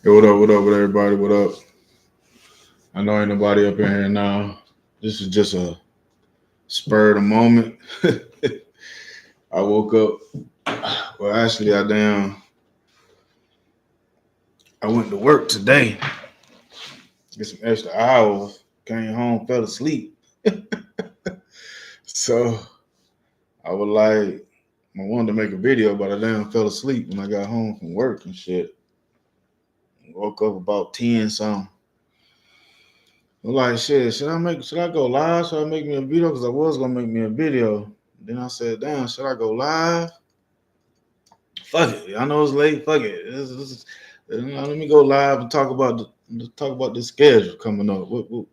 Hey, what up, with everybody? What up? I know ain't nobody up in here now. This is just a spur of the moment. I woke up. Well, actually, I went to work today. Get some extra hours. Came home, fell asleep. So I was like, I wanted to make a video, but I damn fell asleep when I got home from work and shit. Woke up about 10 something. I'm like, shit, should I go live? Should I make me a video? Because I was gonna make me a video. Then I said, damn, should I go live? Fuck it. I know it's late. Fuck it. Let me go live and talk about the schedule coming up. You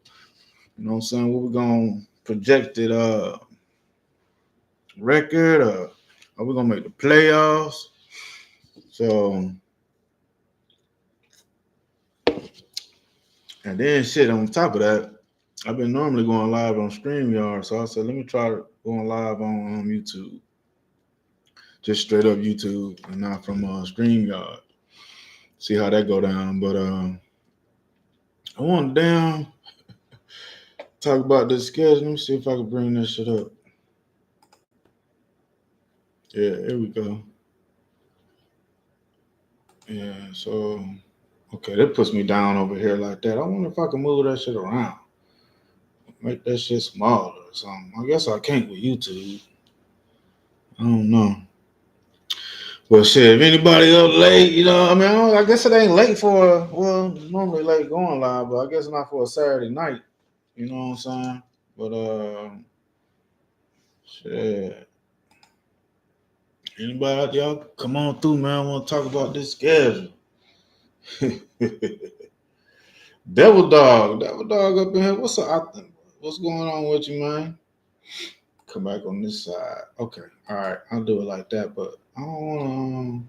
know what I'm saying? What we gonna projected record, or are we gonna make the playoffs? So and then shit on top of that, I've been normally going live on StreamYard, so I said let me try going live on YouTube, just straight up YouTube and not from StreamYard. See how that go down, but I want to damn talk about this schedule. Let me see if I can bring this shit up. Yeah, here we go. Yeah, so okay, that puts me down over here like that. I wonder if I can move that shit around, make that shit smaller or something. I guess I can't with YouTube. I don't know. Well, shit, if anybody up late, I guess it ain't late for normally late going live, but I guess not for a Saturday night. You know what I'm saying? But shit. Anybody out there, come on through, man. I want to talk about this schedule. Devil Dog up in here. What's up? What's going on with you, man? Come back on this side. Okay, all right. I'll do it like that, but I don't want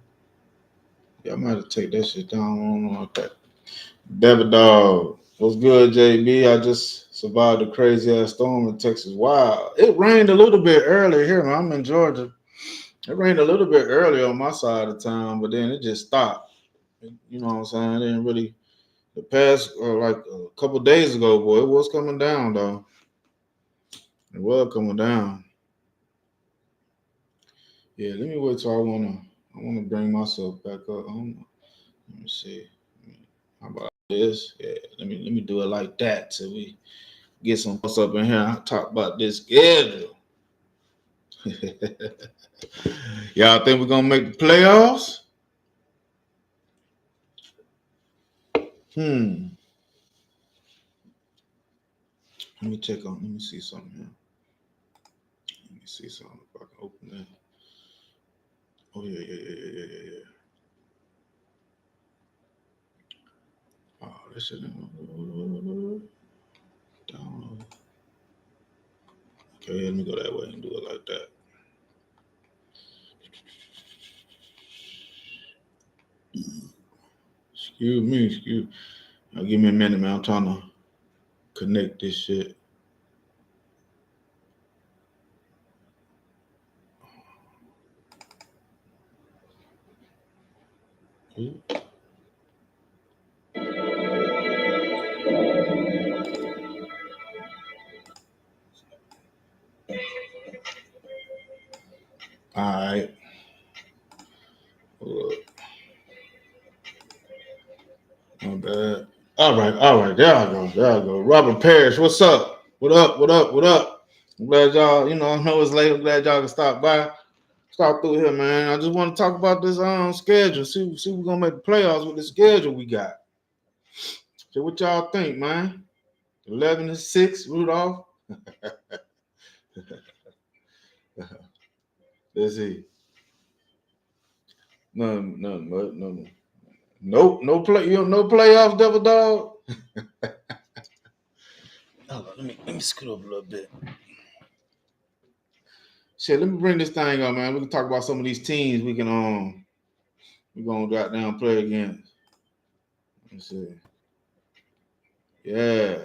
to. Yeah, I might have to take that shit down. I don't know about that. Devil Dog. What's good, JB? I just survived a crazy ass storm in Texas. Wow. It rained a little bit earlier here, man. I'm in Georgia. It rained a little bit earlier on my side of town, but then it just stopped. You know what I'm saying? It didn't really. The past, like a couple days ago, boy, it was coming down though. It was coming down. Yeah, let me wait till I wanna bring myself back up. Let me see. How about this? Yeah, let me do it like that till we get some folks up in here and talk about this schedule. Y'all think we're gonna make the playoffs? Hmm. Let me see something here. Let me see something if I can open that. Oh yeah. Oh, this shit download. Okay, let me go that way and do it like that. Excuse. Now give me a minute, man. I'm trying to connect this shit. All right. My bad. All right. There I go. Robert Parrish, what's up? What up? I'm glad y'all, I know it's late. I'm glad y'all can stop by. Stop through here, man. I just want to talk about this schedule. See we're gonna make the playoffs with the schedule we got. So what y'all think, man? 11-6, Rudolph. Let's see. No. Nope, no playoffs, Devil Dog. Hold on, let me scoot up a little bit. Shit, let me bring this thing up, man. We can talk about some of these teams we're gonna drop down play against. Let's see. Yeah.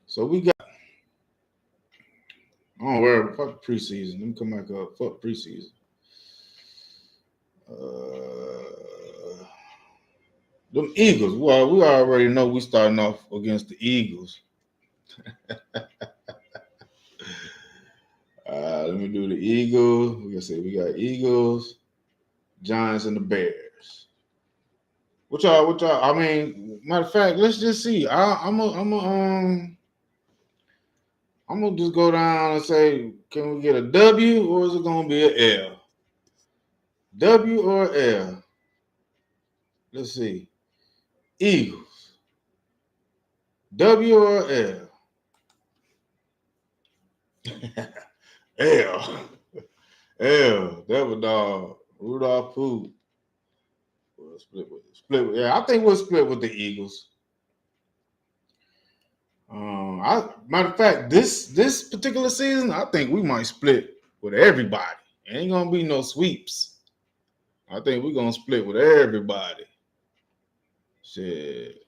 So we got don't worry, fuck preseason. Let me come back up. Fuck preseason. Them Eagles. Well, we already know we starting off against the Eagles. Let me do the Eagles. We got Eagles, Giants, and the Bears. What y'all? I mean, matter of fact, let's just see. I'm gonna just go down and say, can we get a W or is it gonna be an L? W or L? Let's see. Eagles. W or L? L. L. Devil dog. Rudolph Pooh. We'll split with, yeah, I think we'll split with the Eagles. Matter of fact, this particular season, I think we might split with everybody. Ain't gonna be no sweeps. I think we're gonna split with everybody. Shit.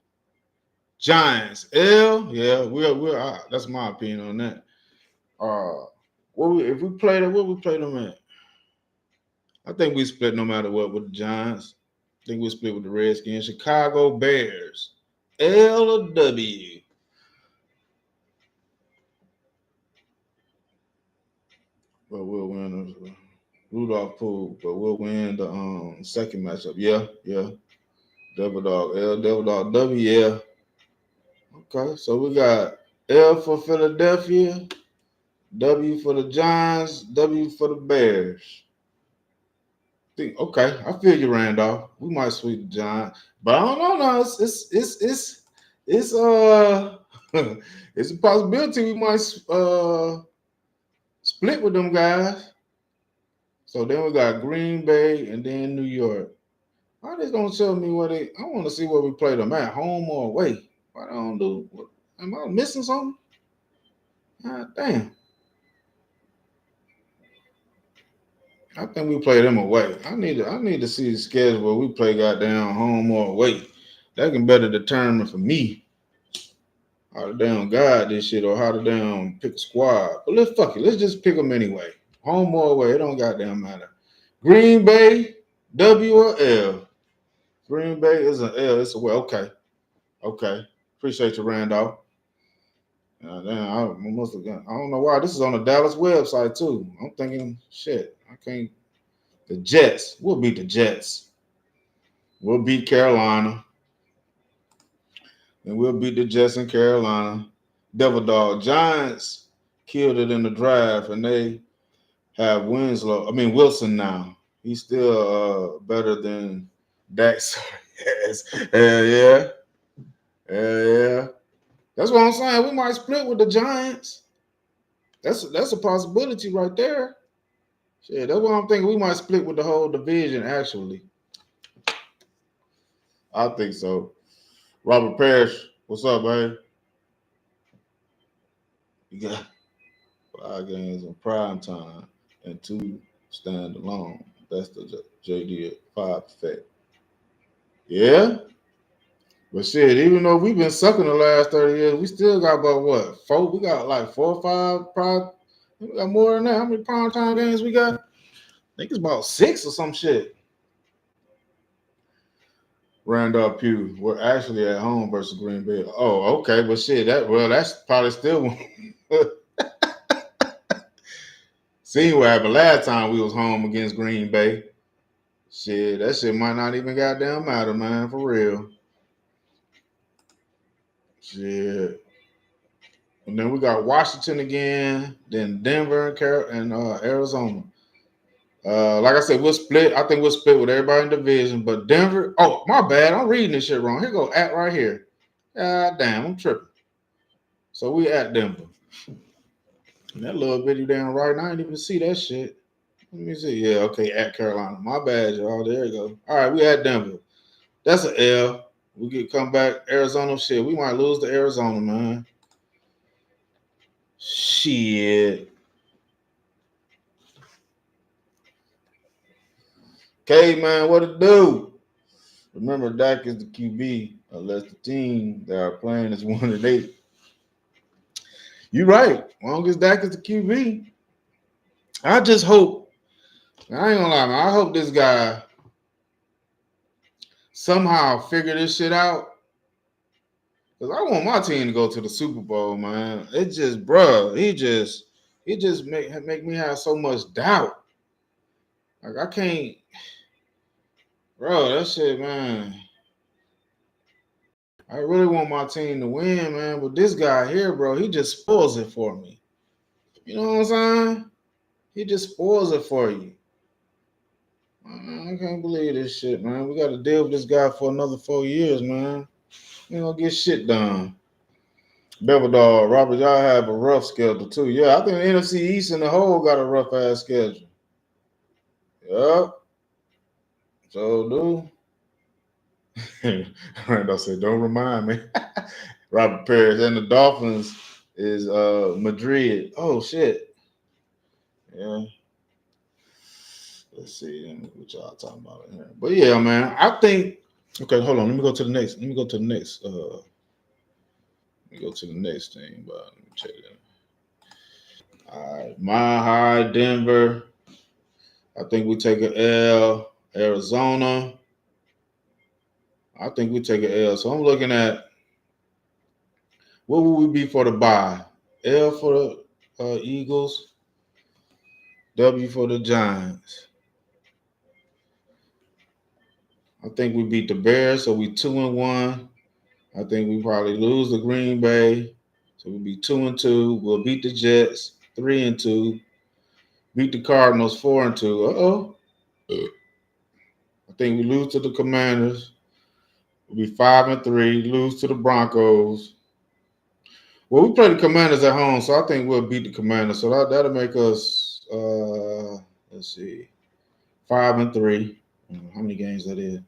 Giants, L, yeah, we're that's my opinion on that. If we play them, what we play them at? I think we split no matter what with the Giants. I think we split with the Redskins. Chicago Bears, L or W. But we'll win. Rudolph Poole, but we'll win the second matchup. Yeah. Devil Dog L, Devil Dog W. Yeah. Okay, so we got L for Philadelphia, W for the Giants, W for the Bears. Okay, I feel you, Randolph. We might sweep the Giants, but I don't know. No, it's it's a possibility we might split with them guys. So then we got Green Bay and then New York. Why they gonna tell me where they? I want to see where we play them at, home or away. Why they don't do? Am I missing something? God damn. I think we play them away. I need to see the schedule where we play goddamn home or away. That can better determine for me how to damn guide this shit or how to damn pick a squad. But let's fuck it. Let's just pick them anyway. Home or away. It don't goddamn matter. Green Bay, W or L. Green Bay is an L. It's a well. Okay. Appreciate you, Randolph. Damn, I must have got. I don't know why. This is on the Dallas website too. I'm thinking, shit. I can't. The Jets. We'll beat the Jets. We'll beat Carolina. And we'll beat the Jets in Carolina. Devil Dog Giants killed it in the draft, and they have Wilson now. He's still better than Dax. Yes. Hell yeah. Hell yeah. That's what I'm saying. We might split with the Giants. That's a possibility right there. Shit, that's what I'm thinking. We might split with the whole division, actually. I think so. Robert Parrish, what's up, man? You got 5 games in prime time and 2 stand alone. That's the JD 5 effect. Yeah? But shit, even though we've been sucking the last 30 years, we still got about what? 4? We got like 4 or 5 prime. We got more than that. How many prime time games we got? I think it's about 6 or some shit. Randolph Pugh, we're actually at home versus Green Bay. Oh, okay, but shit, that's probably still one. See what happened last time we was home against Green Bay. Shit, that shit might not even goddamn matter, man, for real. Shit. And then we got Washington again, then Denver and Arizona. Like I said, we'll split. I think we'll split with everybody in the division. But Denver, oh, my bad. I'm reading this shit wrong. Here go at right here. God damn, I'm tripping. So we at Denver. And that little bitty down right now, I didn't even see that shit. Let me see. Yeah, okay, at Carolina. My bad, y'all. There you go. All right, we at Denver. That's an L. We could come back. Arizona, shit. We might lose to Arizona, man. Shit. Okay, man, what it do? Remember, Dak is the QB, unless the team that are playing is 1-8. You're right. As long as Dak is the QB, I just hope. I ain't gonna lie, man. I hope this guy somehow figure this shit out. Cause I want my team to go to the Super Bowl, man. It just, bruh, he just make me have so much doubt. Like I can't, bro. That shit, man. I really want my team to win, man. But this guy here, bro, he just spoils it for me. You know what I'm saying? He just spoils it for you. Man, I can't believe this shit, man. We got to deal with this guy for another 4 years, man. We gonna get shit done. Devil Dog, Robert, y'all have a rough schedule too. Yeah, I think the NFC East in the whole got a rough ass schedule. Yup. So do. Randall said, don't remind me. Robert Parrish and the Dolphins is Madrid. Oh shit. Yeah. Let's see what y'all talking about in here. But yeah, man, I think okay, hold on. Let me go to the next. Let me go to the next. Let me go to the next thing, but let me check that. All right. Mile High, Denver. I think we take an L. Arizona. I think we take an L. So I'm looking at what would we be for the bye? L for the Eagles, W for the Giants. I think we beat the Bears, so we 2-1. I think we probably lose the Green Bay, so we'll be 2-2. We'll beat the Jets 3-2. Beat the Cardinals 4-2. Uh-oh. I think we lose to the Commanders. We'll be 5-3. Lose to the Broncos. Well, we play the Commanders at home, so I think we'll beat the Commanders. So that'll make us let's see, 5-3. How many games that is?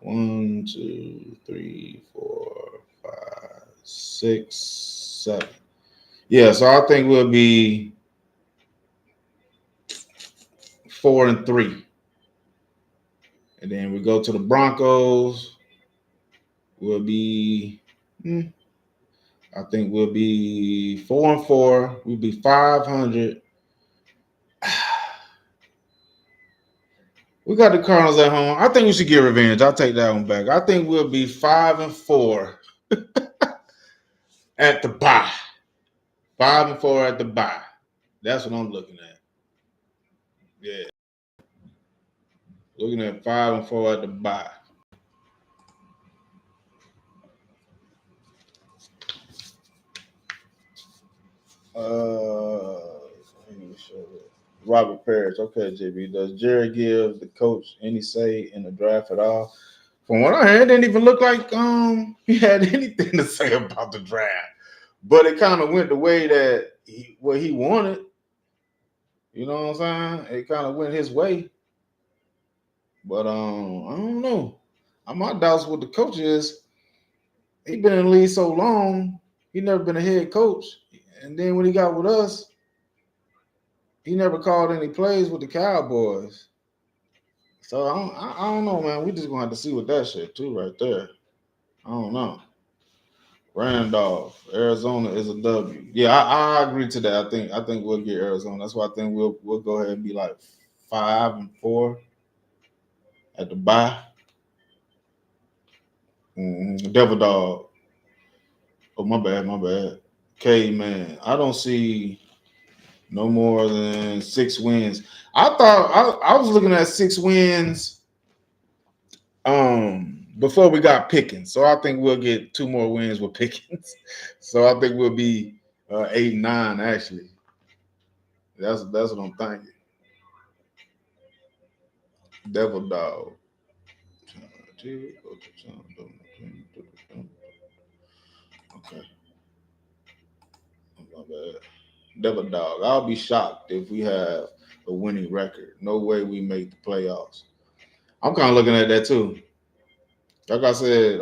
1, 2, 3, 4, 5, 6, 7. Yeah, so I think we'll be 4-3. And then we go to the Broncos. We'll be I think we'll be 4-4. We'll be 500. We got the Cardinals at home. I think we should get revenge. I'll take that one back. I think we'll be 5-4 at the bye. 5-4 at the bye. That's what I'm looking at. Yeah. Looking at 5-4 at the bye. Robert Parrish. Okay, JB. Does Jerry give the coach any say in the draft at all? From what I heard, it didn't even look like he had anything to say about the draft. But it kind of went the way that what he wanted. You know what I'm saying? It kind of went his way. But I don't know. My doubts with the coach is he been in the league so long, he never been a head coach. And then when he got with us, he never called any plays with the Cowboys. So I don't know, man. We just gonna have to see with that shit too, right there. I don't know. Randolph, Arizona is a W. Yeah, I agree to that. I think we'll get Arizona. That's why I think we'll go ahead and be like 5-4 at the bye. Devil Dog. Oh, my bad. Okay, man. I don't see no more than 6 wins. I thought I was looking at 6 wins before we got Pickens. So I think we'll get 2 more wins with Pickens. So I think we'll be 8-9 actually. That's what I'm thinking. Devil Dog. Okay. My bad. Devil Dog. I'll be shocked if we have a winning record. No way we make the playoffs. I'm kind of looking at that too. Like I said,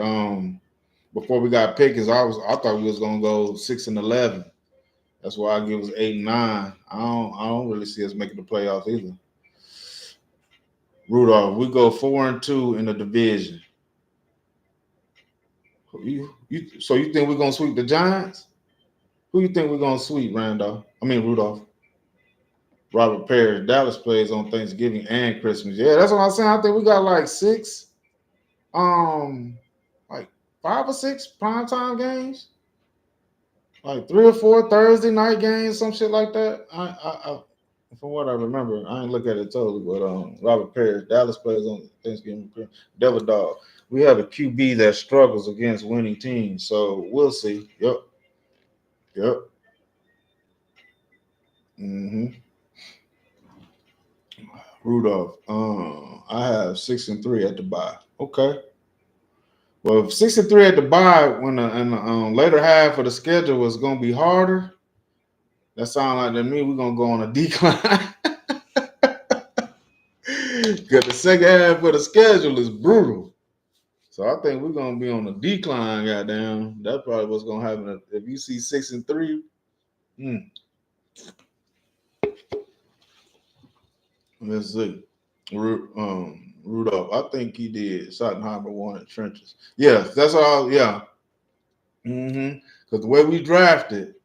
before we got Pickens, I thought we was gonna go 6-11. That's why I give us 8-9. I don't really see us making the playoffs either. Rudolph, we go 4-2 in the division. So you think we're gonna sweep the Giants? Who you think we're gonna sweep, Rudolph? Robert Parrish. Dallas plays on Thanksgiving and Christmas. Yeah, that's what I'm saying. I think we got like 6. like 5 or 6 primetime games, like 3 or 4 Thursday night games, some shit like that. From what I remember, I ain't look at it totally, but Robert Parrish, Dallas plays on Thanksgiving. Devil Dog. We have a QB that struggles against winning teams, so we'll see. Yep, yep. Mm-hmm. Rudolph. I have 6-3 at the bye. Okay. Well, if 6-3 at the bye, when in the later half of the schedule was gonna be harder, that sounds like to me we're gonna go on a decline. Because the second half of the schedule is brutal. So I think we're gonna be on a decline, goddamn. That's probably what's gonna happen if you see 6-3. Hmm, let's see. Rudolph, I think he did. Schottenheimer won in trenches. Yes, that's all. Yeah. Mm-hmm. Because the way we drafted,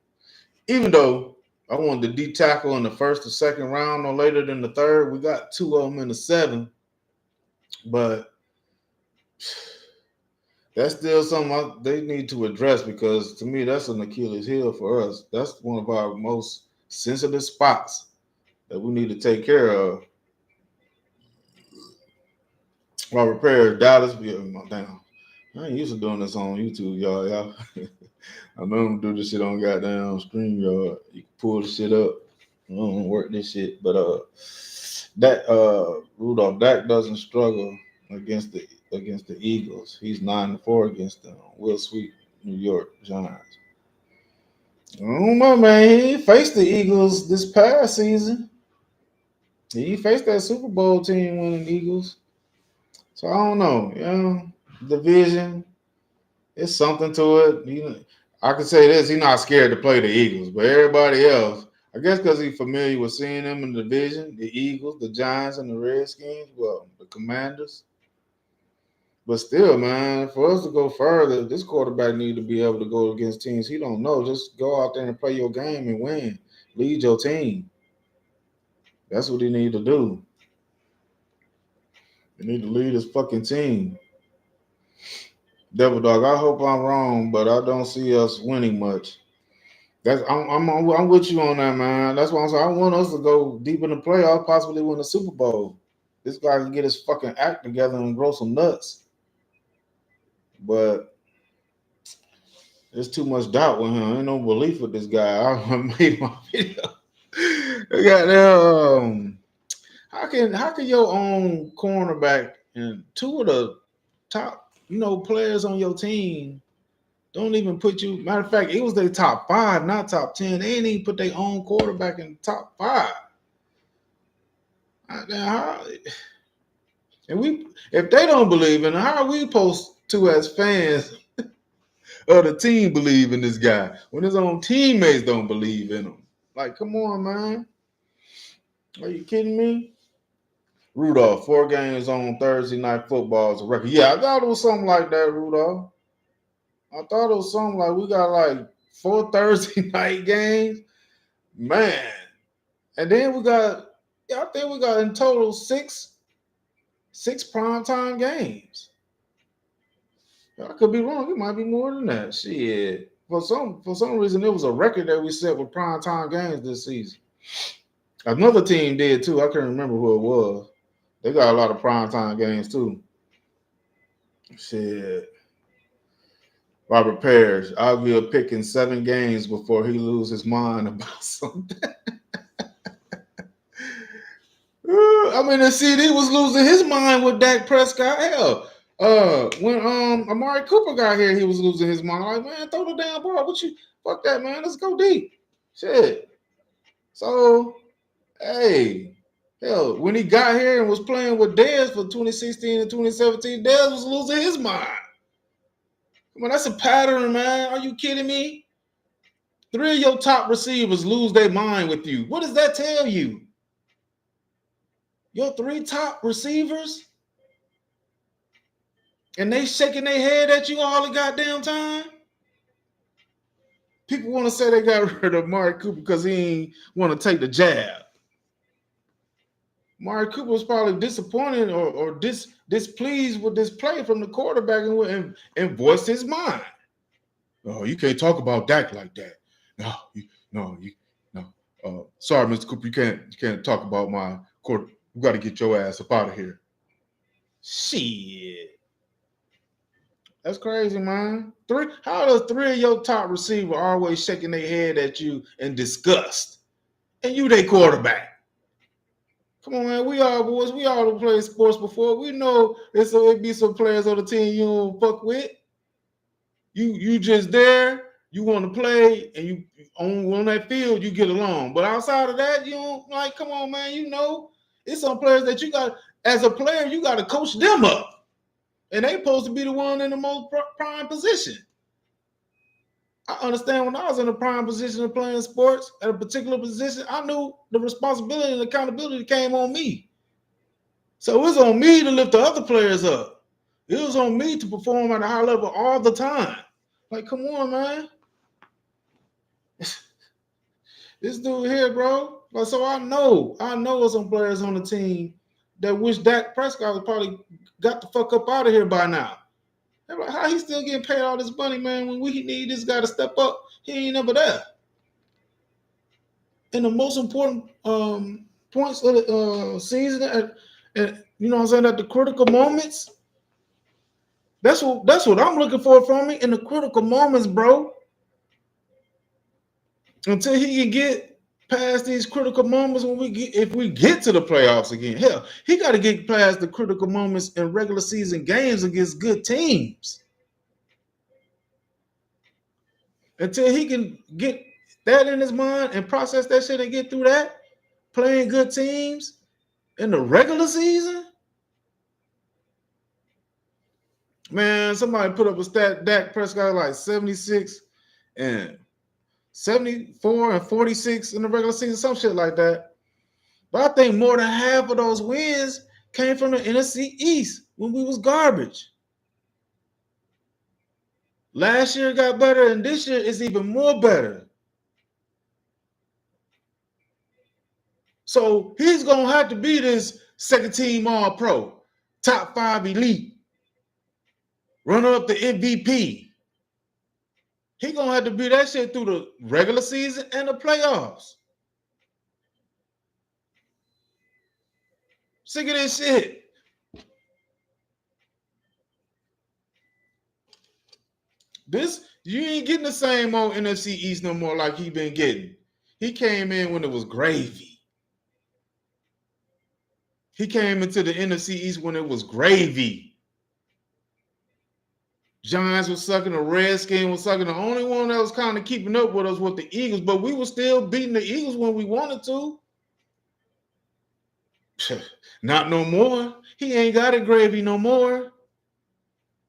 even though I wanted the D tackle in the first or second round or later than the third, we got 2 of them in the seventh. But that's still something they need to address because to me, that's an Achilles heel for us. That's one of our most sensitive spots that we need to take care of. While repair Dallas, yeah, damn. I ain't used to doing this on YouTube, y'all. I know I'm do this shit on goddamn StreamYard. You can pull the shit up. I don't work this shit, but that Rudolph Dak doesn't struggle against the Eagles. He's 9-4 against them. Will Sweet New York Giants. I don't know, man. He faced the Eagles this past season. He faced that Super Bowl team winning Eagles. So I don't know. Division. It's something to it. I can say this: he's not scared to play the Eagles, but everybody else, I guess, because he's familiar with seeing them in the division, the Eagles, the Giants, and the Redskins. Well, the Commanders. But still, man, for us to go further, this quarterback need to be able to go against teams he don't know. Just go out there and play your game and win. Lead your team. That's what he need to do. He need to lead his fucking team. Devil Dog, I hope I'm wrong, but I don't see us winning much. I'm with you on that, man. That's why I'm saying I want us to go deep in the playoffs, possibly win the Super Bowl. This guy can get his fucking act together and grow some nuts. But there's too much doubt with him. Ain't no belief with this guy. I made my video. Goddamn. How can your own cornerback and 2 of the top players on your team don't even put you? Matter of fact, it was their top 5, not top 10. They ain't even put their own quarterback in the top 5. If they don't believe in it, how are we supposed to, as fans of the team, believe in this guy when his own teammates don't believe in him? Like, come on, man. Are you kidding me? Rudolph, 4 games on Thursday night football is a record. Yeah, I thought it was something like that, Rudolph. I thought it was something like we got like 4 Thursday night games. Man. And then I think we got in total six primetime games. I could be wrong. It might be more than that. Shit. For some reason, it was a record that we set with primetime games this season. Another team did too. I can't remember who it was. They got a lot of primetime games too. Shit. Robert Parrish, I'll be picking 7 games before he loses his mind about something. I mean, the CD was losing his mind with Dak Prescott. Hell, when Amari Cooper got here, he was losing his mind. Like, man, throw the damn ball. Fuck that, man. Let's go deep. Shit. So, hey, hell, when he got here and was playing with Dez for 2016 and 2017, Dez was losing his mind. Come on, that's a pattern, man. Are you kidding me? 3 of your top receivers lose their mind with you. What does that tell you? Your 3 top receivers? And they shaking their head at you all the goddamn time? People want to say they got rid of Amari Cooper because he ain't want to take the jab. Mari Cooper was probably disappointed or displeased with this play from the quarterback and voiced his mind. Oh, you can't talk about Dak like that. No, no. Sorry, Mr. Cooper, you can't talk about my quarter. You got to get your ass up out of here. Shit, that's crazy, man. How does three of your top receivers always shaking their head at you in disgust, and you they quarterback? Come on, man. We all boys. We all played sports before. We know it be some players on the team you don't fuck with. You just there. You want to play, and you on that field you get along. But outside of that, you don't like. Come on, man. You know it's some players that you got as a player. You got to coach them up, and they supposed to be the one in the most prime position. I understand when I was in a prime position of playing sports at a particular position, I knew the responsibility and accountability came on me. So it was on me to lift the other players up. It was on me to perform at a high level all the time. Like, come on, man. This dude here, bro. Like, so I know some players on the team that wish Dak Prescott was probably got the fuck up out of here by now. They're like, how he still getting paid all this money, man, when we need this guy to step up? He ain't never there. And the most important points of the season, and you know what I'm saying, at the critical moments, that's what I'm looking for from me in the critical moments, bro. Until he can get past these critical moments if we get to the playoffs again. Hell, he got to get past the critical moments in regular season games against good teams. Until he can get that in his mind and process that shit and get through that, playing good teams in the regular season. Man, somebody put up a stat. Dak Prescott like 76 and 74 and 46 in the regular season, some shit like that. But I think more than half of those wins came from the NFC East when we was garbage. Last year got better, and this year is even more better. So he's gonna have to be this second team All Pro, top 5 elite, runner up the MVP. He gonna have to be that shit through the regular season and the playoffs. Sick of this shit. You ain't getting the same old NFC East no more like he been getting. He came in when it was gravy. He came into the NFC East when it was gravy. Giants was sucking, the Redskins was sucking. The only one that was kind of keeping up with us was the Eagles, but we were still beating the Eagles when we wanted to. Not no more. He ain't got a gravy no more.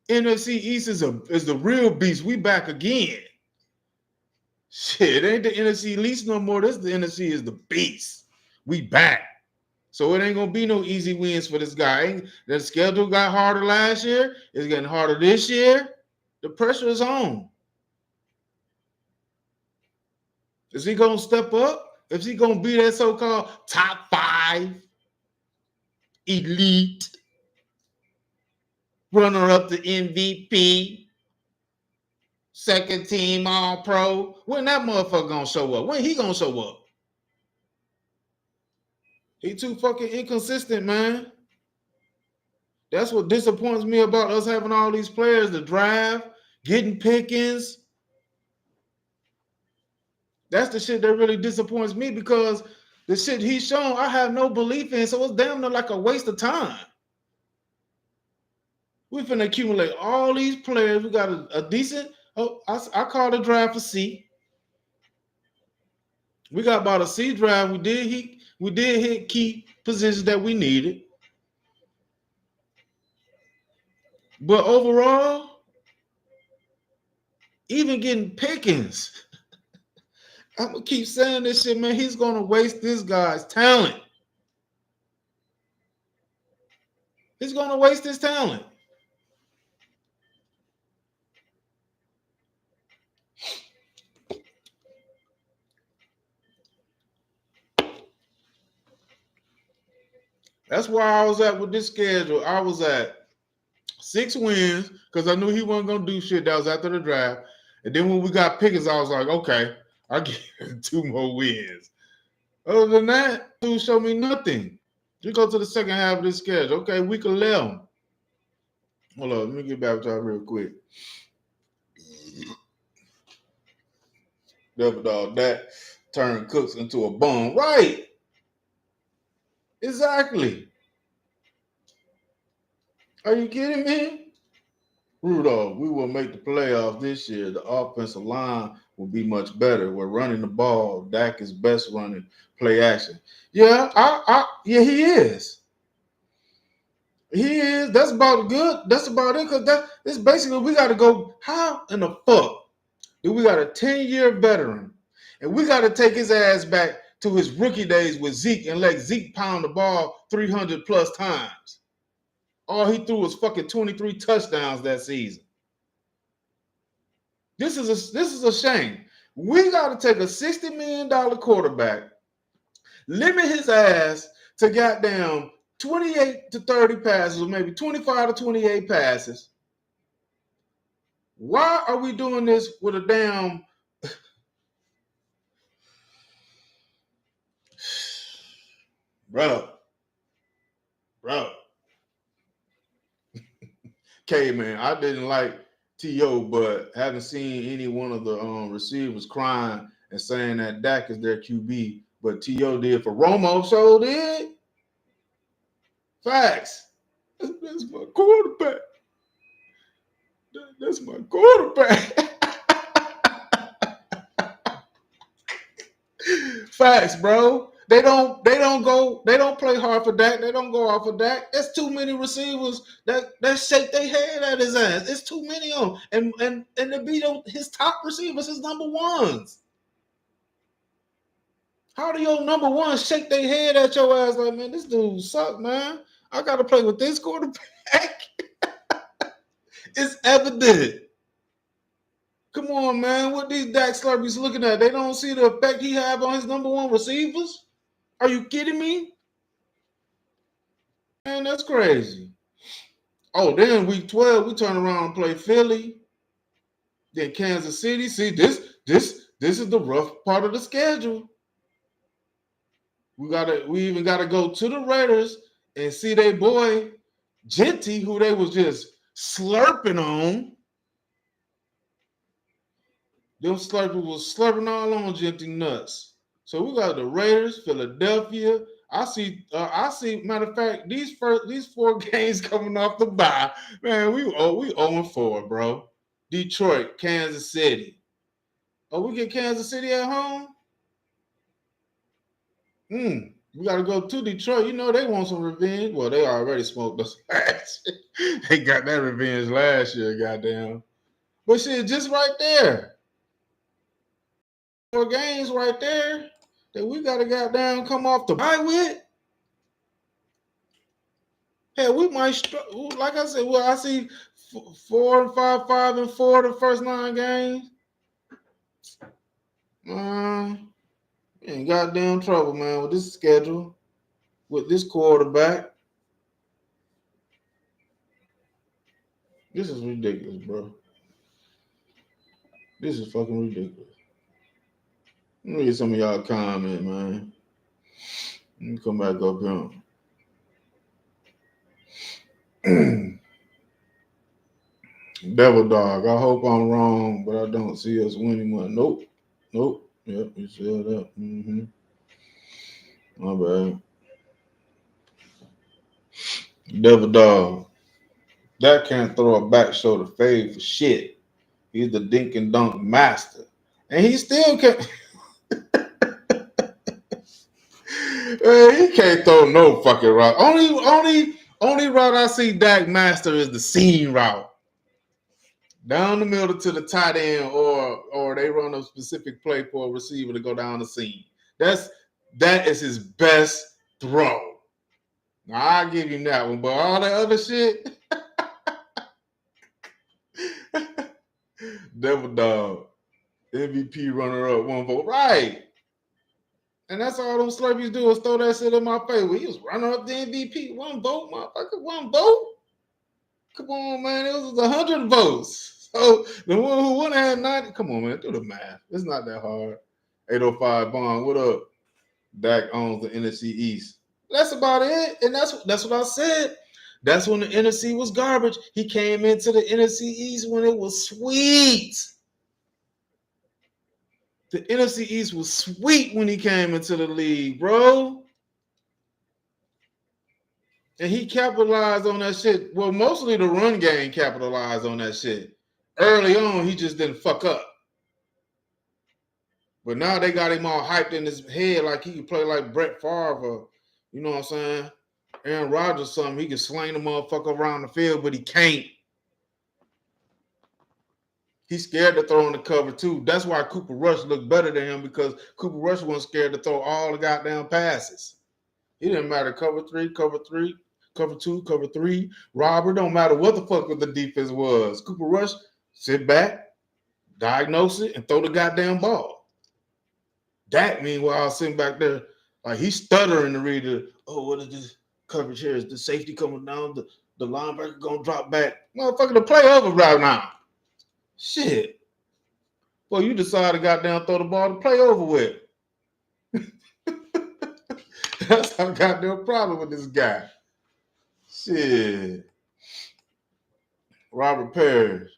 NFC East is the real beast. We back again. Shit, it ain't the NFC East no more. This the NFC is the beast. We back. So it ain't gonna be no easy wins for this guy. The schedule got harder last year. It's getting harder this year. The pressure is on. Is he gonna step up? Is he gonna be that so-called top 5 elite runner up to MVP, second team All Pro? When that motherfucker gonna show up? When he gonna show up? He too fucking inconsistent, man. That's what disappoints me about us having all these players to draft, getting Pickens. That's the shit that really disappoints me because the shit he's shown, I have no belief in. So it's damn near like a waste of time. We finna accumulate all these players. We got a decent, I call the draft a C. We got about a C draft. We did hit key positions that we needed. But overall, even getting Pickens, I'm gonna keep saying this shit, man. He's gonna waste this guy's talent. He's gonna waste his talent. That's where I was at with this schedule. I was at 6 wins because I knew he wasn't gonna do shit. That was after the draft. And then when we got Pickens, I was like, okay, I'll give him 2 more wins. Other than that, dude showed me nothing. You go to the second half of this schedule. Okay, week 11. Hold on, let me get back to y'all real quick. Double dog that turned Cooks into a bum. Right. Exactly. Are you kidding me? Rudolph, we will make the playoffs this year. The offensive line will be much better. We're running the ball. Dak is best running play action. Yeah, yeah, he is. He is. That's about good. That's about it. Because it's basically we got to go. How in the fuck do we got a 10-year veteran and we got to take his ass back to his rookie days with Zeke and let Zeke pound the ball 300 plus times? All he threw was fucking 23 touchdowns that season. This is a shame. We got to take a $60 million quarterback, limit his ass to goddamn 28 to 30 passes, or maybe 25 to 28 passes. Why are we doing this with a damn bro? Okay, man, I didn't like T.O., but haven't seen any one of the receivers crying and saying that Dak is their QB, but T.O. did for Romo, so did. Facts. That's my quarterback. That's my quarterback. Facts, bro. They don't play hard for Dak. They don't go off of Dak. There's too many receivers that shake their head at his ass. It's too many of them. And to be his top receivers, his number ones. How do your number one shake their head at your ass like, man, this dude suck, man. I gotta play with this quarterback. It's evident. Come on, man. What these Dak Slurpees looking at? They don't see the effect he have on his number one receivers? Are you kidding me? Man, that's crazy. Oh, then week 12, we turn around and play Philly. Then Kansas City. See, this is the rough part of the schedule. We even gotta go to the Raiders and see their boy Genty, who they was just slurping on. Them slurpers was slurping all on Genty nuts. So we got the Raiders, Philadelphia. I see. Matter of fact, these 4 games coming off the bye, man. We 0-4, bro. Detroit, Kansas City. Oh, we get Kansas City at home. We got to go to Detroit. You know they want some revenge. Well, they already smoked us. They got that revenge last year, goddamn. But shit, just right there. 4 games right there that we got to goddamn come off the bye with. Hell, we might, like I said, well, I see 4-5, 5-4 the first 9 games. In goddamn trouble, man, with this schedule, with this quarterback. This is ridiculous, bro. This is fucking ridiculous. Let me read some of y'all comment, man. Let me come back up here. Devil Dog. I hope I'm wrong, but I don't see us winning one. Nope. Yep, you said that. My bad. Devil Dog. That can't throw a back shoulder fade for shit. He's the dink and dunk master. And he still can't. He can't throw no fucking route. Only route I see Dak master is the seam route. Down the middle to the tight end, or they run a specific play for a receiver to go down the seam. That is his best throw. Now, I'll give him that one, but all that other shit, Devil Dog, MVP runner up, 1 vote. Right. And that's all them Slurpees do is throw that shit in my face. Well, he was running up the MVP. One vote, motherfucker. One vote. Come on, man. It was 100 votes. So the one who won had 90. Come on, man. Do the math. It's not that hard. 805 Bond. What up? Dak owns the NFC East. That's about it. And that's what I said. That's when the NFC was garbage. He came into the NFC East when it was sweet. The NFC East was sweet when he came into the league, bro. And he capitalized on that shit. Well, mostly the run game capitalized on that shit. Early on, he just didn't fuck up. But now they got him all hyped in his head like he could play like Brett Favre or, you know what I'm saying? Aaron Rodgers or something. He can sling the motherfucker around the field, but he can't. He's scared to throw in the cover too. That's why Cooper Rush looked better than him, because Cooper Rush wasn't scared to throw all the goddamn passes. It didn't matter cover three, cover two, cover three. Robert, don't matter what the fuck the defense was. Cooper Rush, sit back, diagnose it, and throw the goddamn ball. Dak, meanwhile, sitting back there like he's stuttering to read it. Oh, what is this coverage here? Is the safety coming down? The linebacker gonna drop back? Motherfucker, the play over right now. Shit. Well, you decided to goddamn throw the ball to play over with. That's how I got no problem with this guy. Shit. Robert Parrish.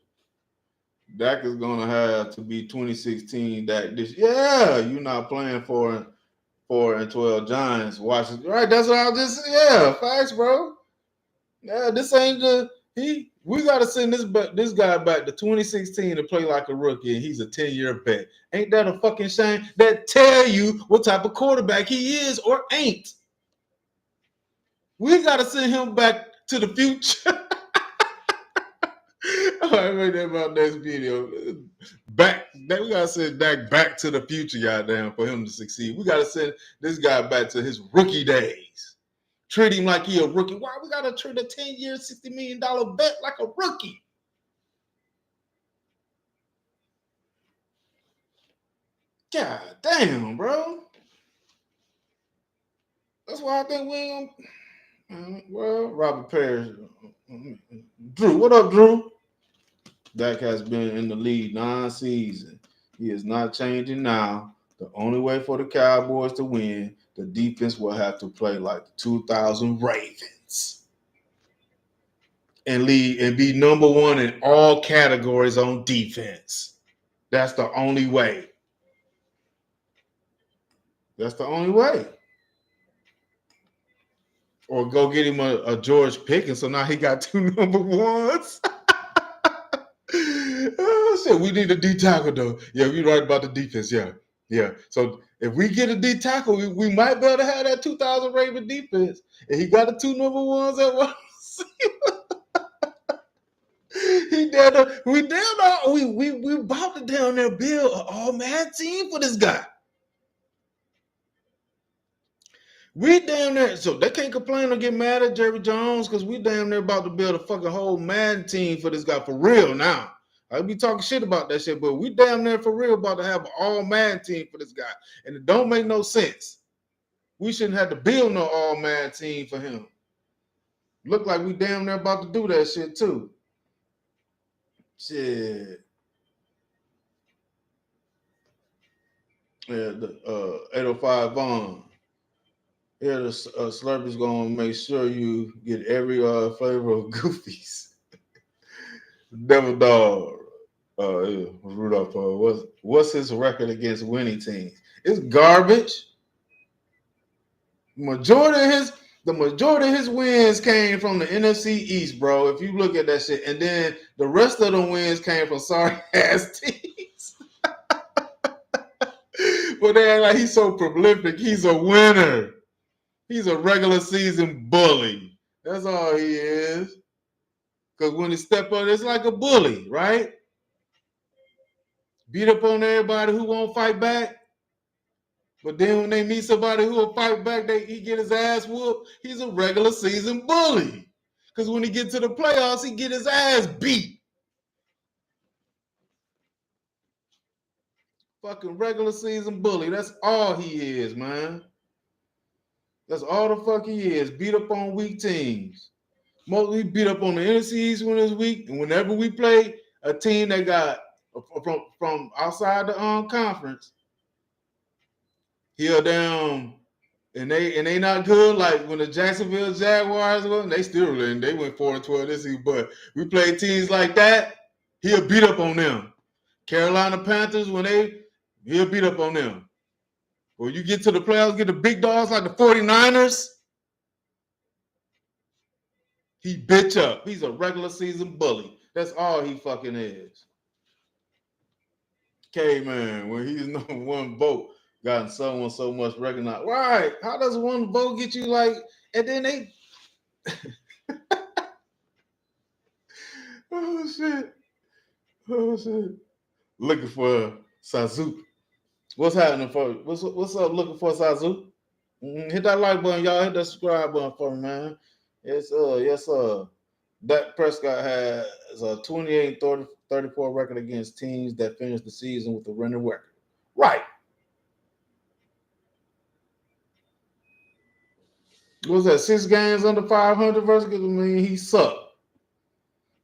Dak is gonna have to be 2016 Dak this. Yeah, you're not playing 4-12 Giants. Washington. Right, that's what I just. Yeah, facts, bro. Yeah, this ain't good. We gotta send this guy back to 2016 to play like a rookie, and he's a 10-year vet. Ain't that a fucking shame? That tell you what type of quarterback he is or ain't. We gotta send him back to the future. All right, make that about next video. We gotta send Dak back to the future, goddamn, for him to succeed. We gotta send this guy back to his rookie days. Treat him like he a rookie. Why we gotta treat a 10-year, $60 million bet like a rookie? God damn, bro. That's why I think we ain't gonna. Well, Robert Parrish. Drew, what up, Drew? Dak has been in the league 9 seasons. He is not changing now. The only way for the Cowboys to win, the defense will have to play like the 2000 Ravens and lead and be number one in all categories on defense. That's the only way. That's the only way. Or go get him a George Pickens, so now he got 2 number ones. Oh, shit, we need a D tackle though. Yeah, you're right about the defense. Yeah. So if we get a D tackle, we might be able to have that 2000 Raven defense. And he got the 2 number ones at once. We about to down there build an all-man team for this guy. We damn near, so they can't complain or get mad at Jerry Jones because we damn near about to build a fucking whole man team for this guy for real now. I be talking shit about that shit, but we damn near for real about to have an all-man team for this guy. And it don't make no sense. We shouldn't have to build no all-man team for him. Look like we damn near about to do that shit too. Shit. Yeah, the 805 Vaughn. Yeah, the Slurpee's gonna make sure you get every flavor of Goofies. Devil Dog. Yeah, Rudolph. What's his record against winning teams? It's garbage. The majority of his wins came from the NFC East, bro. If you look at that shit, and then the rest of the wins came from sorry ass teams. But they act like he's so prolific. He's a winner. He's a regular season bully. That's all he is. Because when he step up, it's like a bully, right? Beat up on everybody who won't fight back. But then when they meet somebody who will fight back, he get his ass whooped. He's a regular season bully. Because when he get to the playoffs, he get his ass beat. Fucking regular season bully. That's all he is, man. That's all the fuck he is. Beat up on weak teams. Mostly beat up on the NFC East when it's weak. And whenever we play a team that got from outside the conference, he'll down and they not good. Like when the Jacksonville Jaguars were, they still win. They went 4-12 this season. But we play teams like that, he'll beat up on them. Carolina Panthers, he'll beat up on them. When you get to the playoffs, get the big dogs like the 49ers, he bitch up. He's a regular season bully. That's all he fucking is. K-Man, when he's number one vote, gotten someone so much recognized. Right. How does one vote get you like, and then they oh shit. Looking for Sazu. What's happening for you? What's up looking for Sazu? Hit that like button, y'all. Hit that subscribe button for me, man. Yes, Dak Prescott has a 28-34 record against teams that finished the season with a winning record. Right. What's that? 6 games under 500 versus? I mean, he sucked.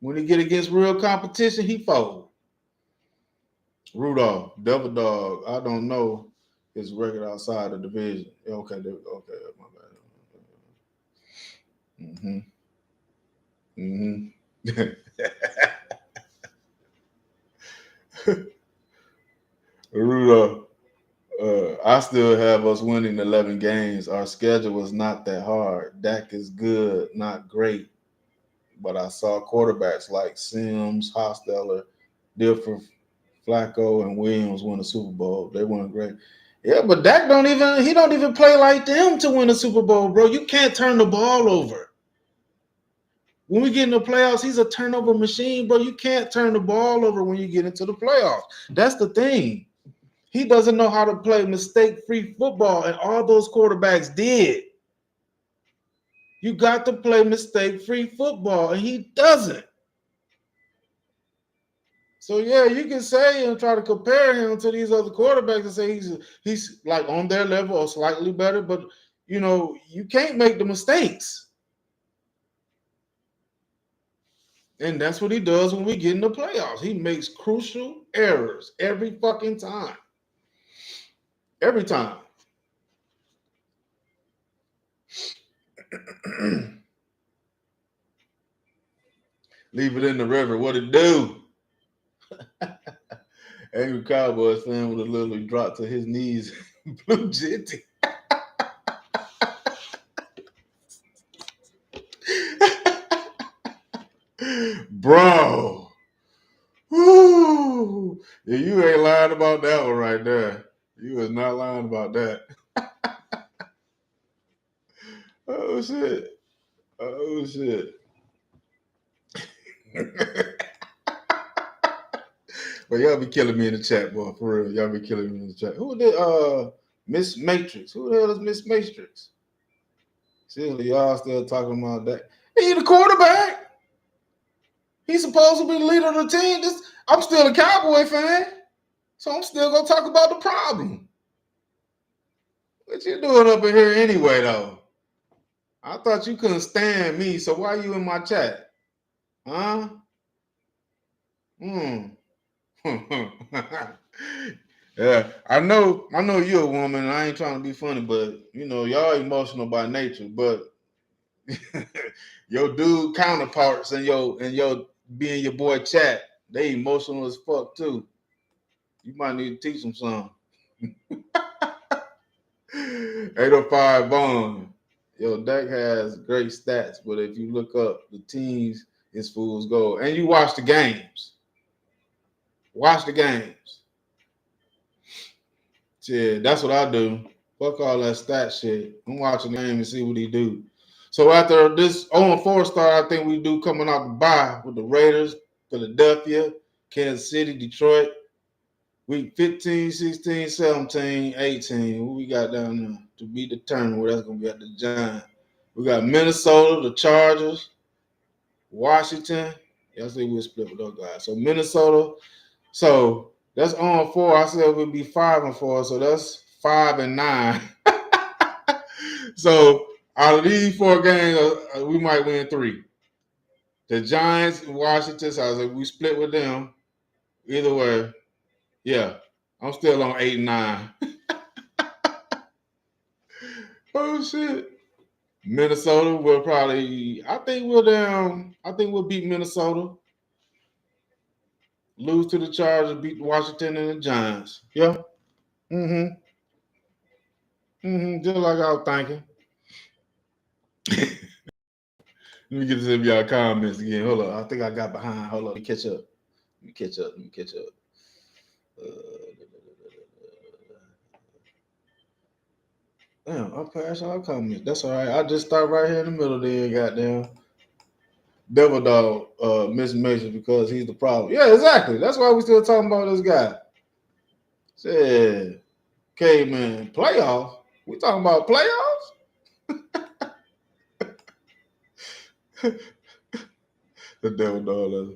When he get against real competition, he fold. Rudolph, Devil Dog. I don't know his record outside the division. Okay, my bad. Rudolph, I still have us winning 11 games. Our schedule was not that hard. Dak is good, not great. But I saw quarterbacks like Sims, Hostetler, Dilfer, Flacco, and Williams win the Super Bowl. They weren't great. Yeah, but Dak don't even play like them to win a Super Bowl, bro. You can't turn the ball over. When we get in the playoffs, he's a turnover machine, bro. You can't turn the ball over when you get into the playoffs. That's the thing. He doesn't know how to play mistake-free football, and all those quarterbacks did. You got to play mistake-free football, and he doesn't. So yeah, you can say and try to compare him to these other quarterbacks and say he's like on their level or slightly better, but you can't make the mistakes. And that's what he does when we get in the playoffs. He makes crucial errors every fucking time. Every time. Leave it in the river. What it do? Angry Cowboys fan would have literally dropped to his knees. Blue Jitty. Bro. Woo. Yeah, you ain't lying about that one right there. You was not lying about that. Oh shit. But y'all be killing me in the chat, boy. For real. Y'all be killing me in the chat. Who did Miss Matrix? Who the hell is Miss Matrix? Seriously, y'all still talking about that. He the quarterback. He's supposed to be the leader of the team. I'm still a Cowboy fan, so I'm still gonna talk about the problem. What you doing up in here anyway, though? I thought you couldn't stand me, so why you in my chat? Huh? Yeah, I know you're a woman, and I ain't trying to be funny, but y'all emotional by nature, but your dude counterparts and your being your boy chat, they emotional as fuck too. You might need to teach them something. 805 Bond. Yo, Dak has great stats, but if you look up the teams, his fools go. And you watch the games. Yeah, that's what I do. Fuck all that stat shit. I'm watching the game and see what he do. So after this 0-4 start, I think we do coming out the bye with the Raiders, Philadelphia, Kansas City, Detroit. Week 15, 16, 17, 18. What we got down there to be determined where that's going to be at the Giants. We got Minnesota, the Chargers, Washington. Y'all see we'll split with those guys. So Minnesota. So That's on 4. I said it would be 5-4, so that's 5-9. So out of these 4 games, we might win 3. The Giants, Washington, so I was like, we split with them. Either way, yeah, I'm still on 8-9. Oh shit. Minnesota will probably. I think we'll beat Minnesota. Lose to the Chargers, beat Washington and the Giants. Yeah. Mm-hmm. Mm-hmm. Just like I was thinking. Let me get to y'all comments again. Hold on. I think I got behind. Hold on. Let me catch up. Damn, I'll pass all comments. That's all right. I'll just start right here in the middle then, goddamn. Devil Dog, Miss Mason, because he's the problem. Yeah, exactly. That's why we still talking about this guy. Said, Caveman, playoffs? We talking about playoffs? The Devil Dog.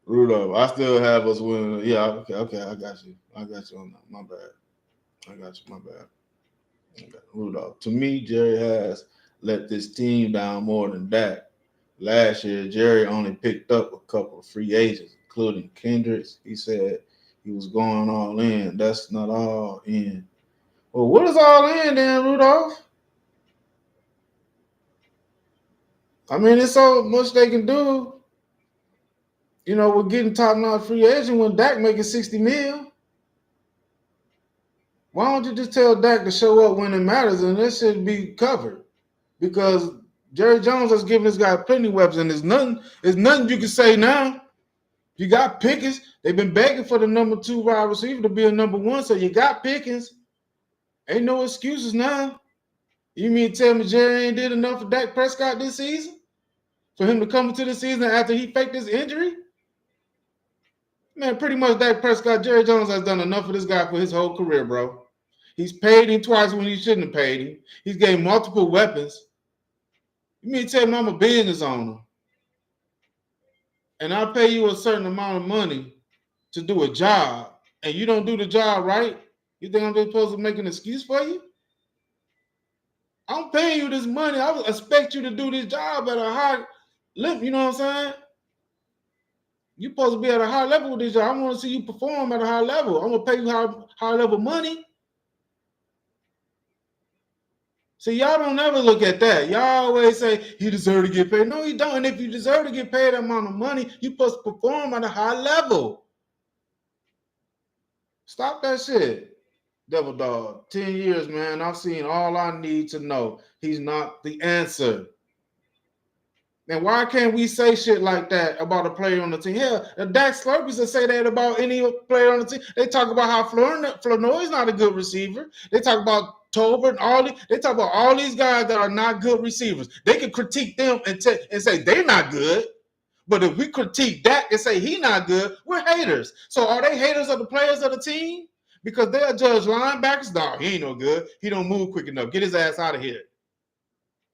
Rudolph, I still have us winning. Yeah, okay, I got you. On that. My bad. I got you, my bad. Okay. Rudolph. To me, Jerry has let this team down more than that. Last year, Jerry only picked up a couple of free agents, including Kendricks. He said he was going all in. That's not all in. Well, what is all in then, Rudolph? I mean, it's so much they can do. You know, we're getting top-notch free agent when Dak making $60 million. Why don't you just tell Dak to show up when it matters and this should be covered? Because Jerry Jones has given this guy plenty of weapons, and there's nothing you can say now. You got Pickens. They've been begging for the number 2 wide receiver to be a number 1, so you got Pickens. Ain't no excuses now. You mean tell me Jerry ain't did enough for Dak Prescott this season? For him to come into the season after he faked his injury? Man, pretty much Dak Prescott, Jerry Jones has done enough for this guy for his whole career, bro. He's paid him twice when he shouldn't have paid him. He's gained multiple weapons. You mean tell me I'm a business owner and I pay you a certain amount of money to do a job and you don't do the job right? You think I'm just supposed to make an excuse for you? I'm paying you this money. I would expect you to do this job at a high level. You know what I'm saying? You're supposed to be at a high level with this job. I want to see you perform at a high level. I'm going to pay you high level money. See, y'all don't ever look at that. Y'all always say he deserves to get paid. No, he don't. And if you deserve to get paid that amount of money, you're supposed to perform at a high level. Stop that shit. Devil Dog. 10 years, man. I've seen all I need to know. He's not the answer. And why can't we say shit like that about a player on the team? Hell, the Dax Slurpees will say that about any player on the team. They talk about how Flournoy's not a good receiver. They talk about Tolbert and all these. They talk about all these guys that are not good receivers. They can critique them and say they're not good. But if we critique Dak and say he's not good, we're haters. So are they haters of the players of the team? Because they'll judge linebackers. No, he ain't no good. He don't move quick enough. Get his ass out of here.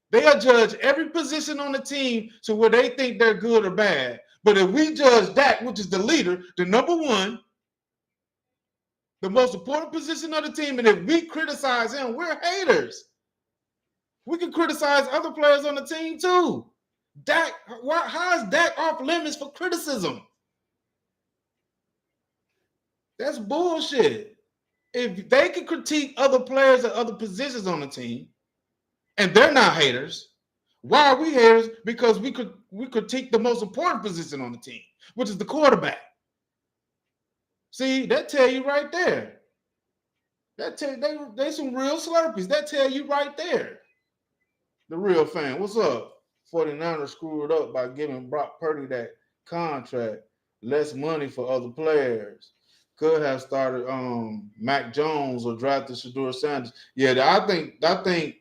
They'll judge every position on the team to where they think they're good or bad. But if we judge Dak, which is the leader, the number 1, the most important position of the team, and if we criticize him, we're haters. We can criticize other players on the team too. Dak, how is Dak off limits for criticism? That's bullshit. If they can critique other players at other positions on the team, and they're not haters, why are we haters? Because we critique the most important position on the team, which is the quarterback. See, that tell you right there. That tell they some real Slurpees. That tell you right there. The real fan. What's up? 49ers screwed up by giving Brock Purdy that contract. Less money for other players. Could have started Mac Jones or drafted Shedeur Sanders. Yeah, I think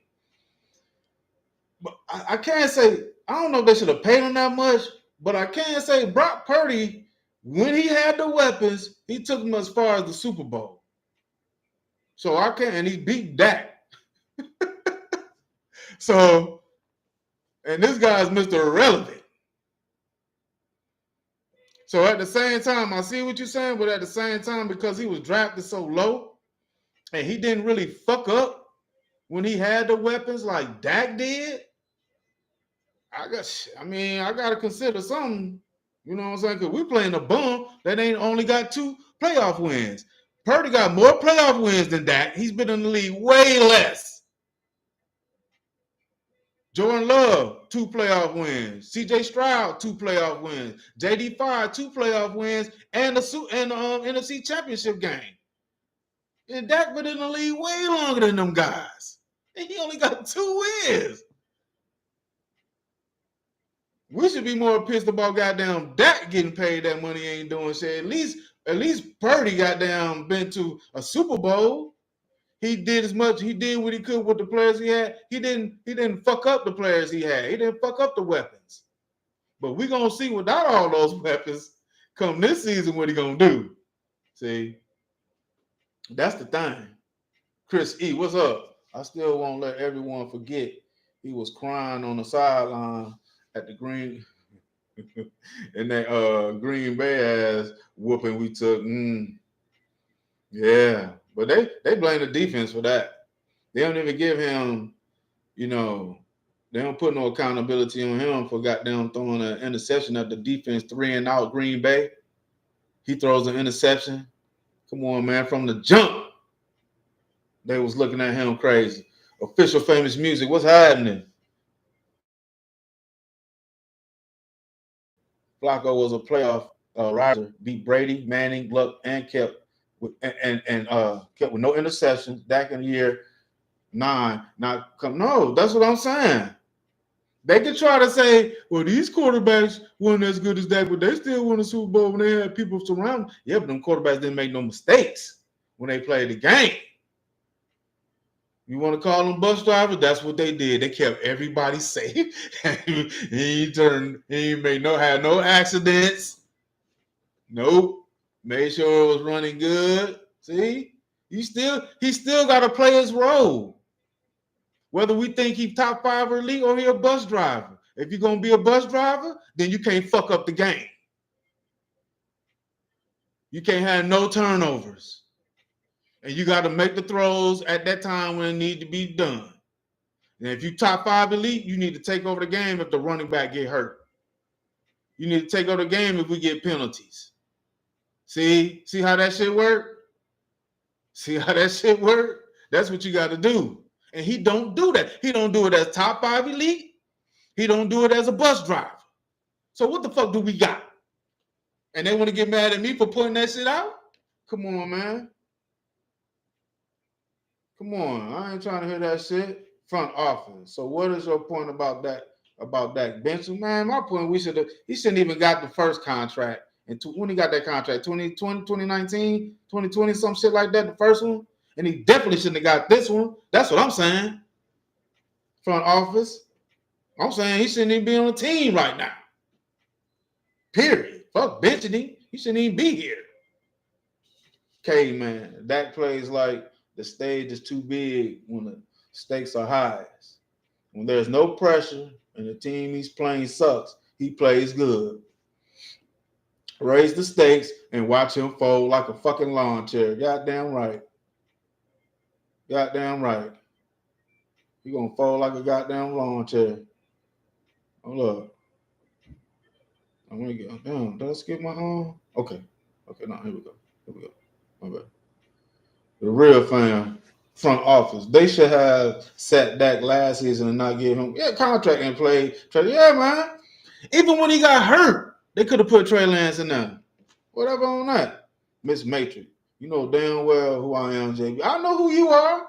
but I can't say, I don't know if they should have paid him that much, but I can say Brock Purdy, when he had the weapons, he took them as far as the Super Bowl. So I can't, and he beat Dak. So, and this guy's Mr. Irrelevant. So at the same time, I see what you're saying, but at the same time, because he was drafted so low and he didn't really fuck up when he had the weapons like Dak did, I gotta consider something. You know what I'm saying? Because we playing a bum that ain't only got 2 playoff wins. Purdy got more playoff wins than Dak. He's been in the league way less. Jordan Love, 2 playoff wins. CJ Stroud, 2 playoff wins. JD5, 2 playoff wins, and the NFC Championship game. And Dak been in the league way longer than them guys. And he only got 2 wins. We should be more pissed about goddamn Dak getting paid that money he ain't doing shit. At least Purdy goddamn been to a Super Bowl. He did as much. He did what he could with the players he had. He didn't fuck up the players he had. He didn't fuck up the weapons. But we gonna see without all those weapons come this season what he gonna do. See, that's the thing. Chris E, what's up? I still won't let everyone forget he was crying on the sideline at the Green and that Green Bay ass whooping we took. Yeah, but they blame the defense for that. They don't even give him, they don't put no accountability on him for goddamn throwing an interception at the defense 3-and-out Green Bay. He throws an interception. Come on, man, from the jump. They was looking at him crazy. Official famous music, what's happening? Flacco was a playoff riser, beat Brady, Manning, Luck, and kept with no interceptions. Back in the year 9. No, that's what I'm saying. They could try to say, well, these quarterbacks weren't as good as that, but they still won the Super Bowl when they had people surrounding. Yeah, but them quarterbacks didn't make no mistakes when they played the game. You want to call them bus drivers? That's what they did. They kept everybody safe. He had no accidents. Nope. Made sure it was running good. See? He still got to play his role. Whether we think he's top 5 or elite or he a bus driver. If you're going to be a bus driver, then you can't fuck up the game. You can't have no turnovers. And you got to make the throws at that time when it need to be done. And if you top 5 elite, you need to take over the game if the running back get hurt. You need to take over the game if we get penalties. See how that shit work? See how that shit work? That's what you got to do. And he don't do that. He don't do it as top 5 elite. He don't do it as a bus driver. So what the fuck do we got? And they want to get mad at me for putting that shit out? Come on, man. Come on. I ain't trying to hear that shit. Front office. So what is your point about that? About that Benson? Man, my point, he shouldn't even got the first contract. And when he got that contract, 2020, 2019, 2020, some shit like that, the first one. And he definitely shouldn't have got this one. That's what I'm saying. Front office. I'm saying he shouldn't even be on the team right now. Period. Fuck benching him. He shouldn't even be here. Okay, man. That plays like the stage is too big when the stakes are highest. When there's no pressure and the team he's playing sucks, he plays good. Raise the stakes and watch him fold like a fucking lawn chair. Goddamn right. Goddamn right. He gonna fold like a goddamn lawn chair. Hold up. I'm gonna get down. Did I skip my home? Okay. No, here we go. My bad. The real fan, front office. They should have sat Dak last season and not give him contract and play. Yeah, man. Even when he got hurt, they could have put Trey Lance in there. Whatever on that. Miss Matrix. You know damn well who I am, JB. I know who you are.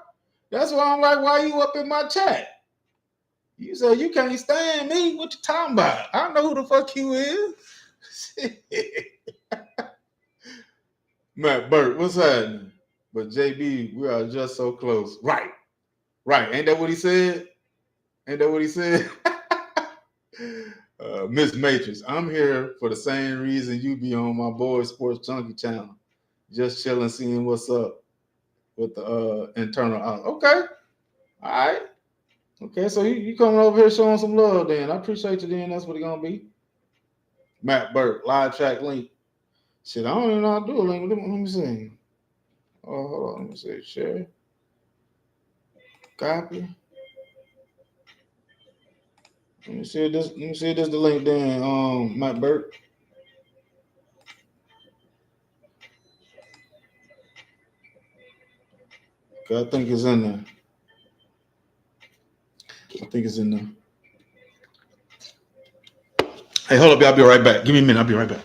That's why I'm like, why you up in my chat? You said you can't stand me. What you talking about? I know who the fuck you is. Matt Burt, what's happening? But JB, we are just so close. Right. Ain't that what he said? Miss Matrix, I'm here for the same reason you be on my boy Sports Junkie channel. Just chilling, seeing what's up with the internal out. Okay. All right. Okay, so you coming over here showing some love then. I appreciate you then. That's what it's going to be. Matt Burke, live track link. Shit, I don't even know how to do a link. Let me see. Oh, hold on. Let me see. Share. Copy. Let me see this. Let me see this. The link then. Matt Burke. I think it's in there. I think it's in there. Hey, hold up, y'all. I'll be right back. Give me a minute. I'll be right back.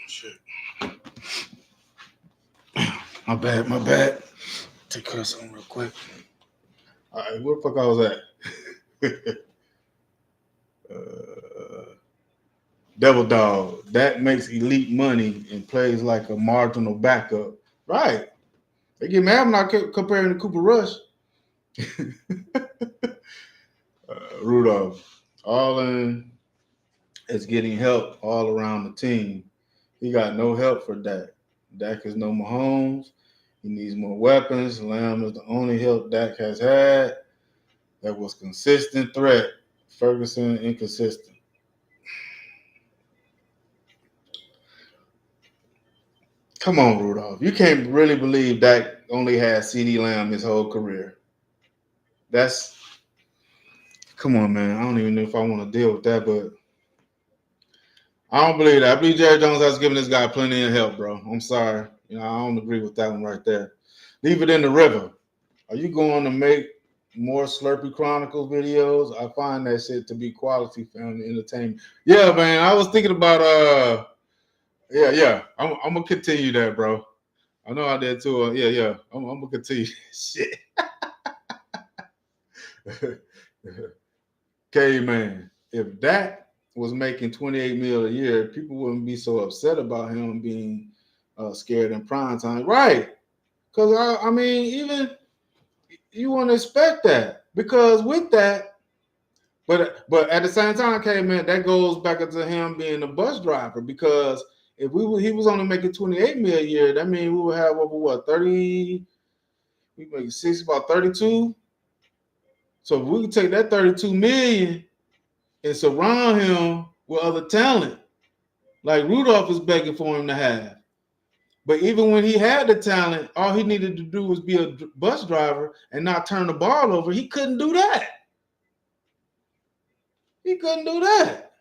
Shit. My bad. My bad. Take care of something real quick. All right, where the fuck I was at? Devil Dog. That makes elite money and plays like a marginal backup. Right. They get mad when I kept comparing to Cooper Rush. Rudolph. All in is getting help all around the team. He got no help for Dak. Dak is no Mahomes. He needs more weapons. Lamb is the only help Dak has had that was consistent threat. Ferguson inconsistent. Come on, Rudolph. You can't really believe Dak only had CeeDee Lamb his whole career. That's come on, man. I don't even know if I want to deal with that, but I don't believe that. I believe Jerry Jones has given this guy plenty of help, bro. I'm sorry. I don't agree with that one right there. Leave it in the river. Are you going to make more Slurpee Chronicles videos? I find that shit to be quality family entertainment. Yeah, man. I was thinking about yeah. I'm gonna continue that, bro. I know I did too. Yeah. I'm gonna continue. Shit. Okay, man. If that was making 28 mil a year, people wouldn't be so upset about him being scared in prime time, right? Because I mean, even you want to expect that because with that, but at the same time, okay, man, that goes back into him being a bus driver because if he was only making 28 mil a year, that means we would have over what 30, we make six about 32. So if we could take that 32 million and surround him with other talent, like Rudolph is begging for him to have. But even when he had the talent, all he needed to do was be a bus driver and not turn the ball over. He couldn't do that. He couldn't do that.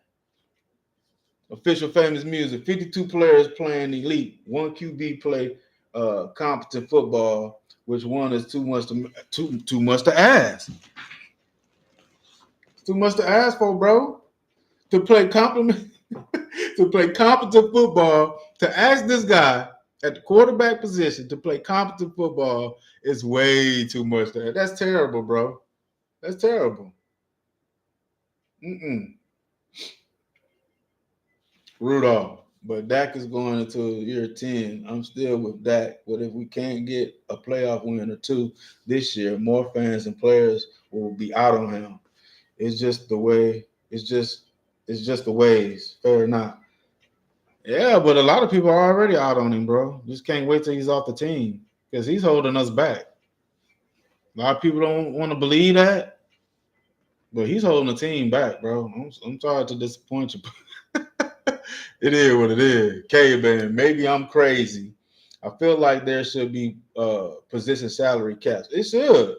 Official famous music. 52 players playing elite. One QB play competent football. Which one is too much to ask? Too much to ask for, bro. To play competent football. To ask this guy at the quarterback position to play competent football is way too much to ask. That's terrible, bro. That's terrible. Mm-mm. Rudolph. But Dak is going into year 10. I'm still with Dak. But if we can't get a playoff win or two this year, more fans and players will be out on him. It's just the way. It's just the ways. Fair enough. Yeah, but a lot of people are already out on him, bro. Just can't wait till he's off the team because he's holding us back. A lot of people don't want to believe that, but he's holding the team back, bro. I'm sorry to disappoint you. It is what it is. K-Man, maybe I'm crazy. I feel like there should be position salary caps. It should.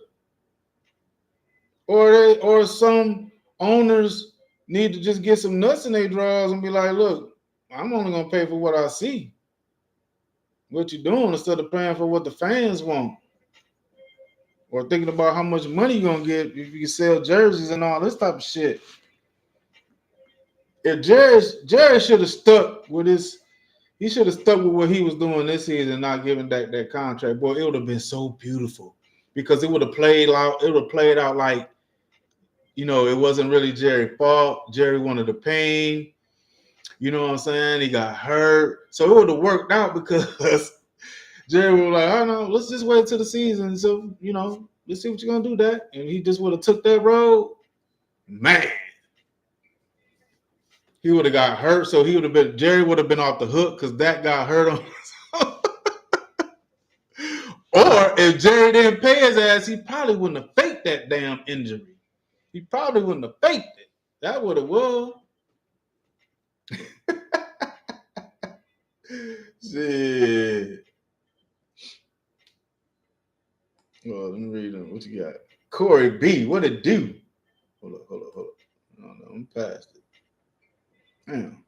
Or some owners need to just get some nuts in their drawers and be like, look, I'm only gonna pay for what I see. What you doing instead of paying for what the fans want. Or thinking about how much money you're gonna get if you can sell jerseys and all this type of shit. If Jerry should have stuck with his, he should have stuck with what he was doing this season and not giving that contract. Boy, it would have been so beautiful because it would have played out. It would have played out like, it wasn't really Jerry's fault. Jerry wanted the pain. You know what I'm saying? He got hurt, so it would have worked out because Jerry was like, "I don't know, let's just wait till the season. So let's see what you're gonna do, that." And he just would have took that road. Man, he would have got hurt, so Jerry would have been off the hook because that got hurt on. Or if Jerry didn't pay his ass, he probably wouldn't have faked that damn injury. He probably wouldn't have faked it. That would have was. Shit. Well, let me read them. What you got? Corey B. What it do? Hold up. No, I'm past it. Damn.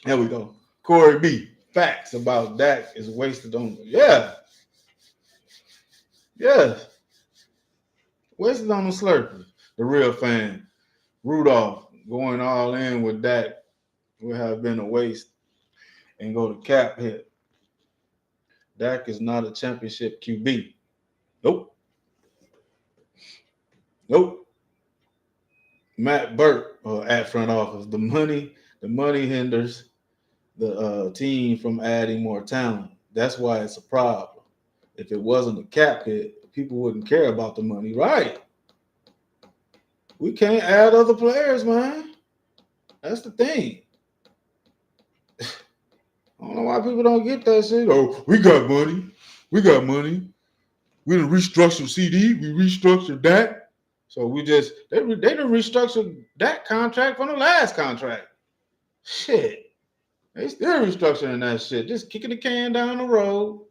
There we go. Corey B. Facts about Dak is wasted on. Yeah. Wasted on the Slurpers. The real fan. Rudolph going all in with Dak would have been a waste and go to cap hit. Dak is not a championship QB. Nope. Matt Burke at front office. The money hinders the team from adding more talent. That's why it's a problem. If it wasn't a cap hit, people wouldn't care about the money, right? We can't add other players, man. That's the thing. I don't know why people don't get that shit. Oh, we got money. We didn't restructure CD. We restructured that. So they didn't restructure that contract from the last contract. Shit. They still restructuring that shit. Just kicking the can down the road.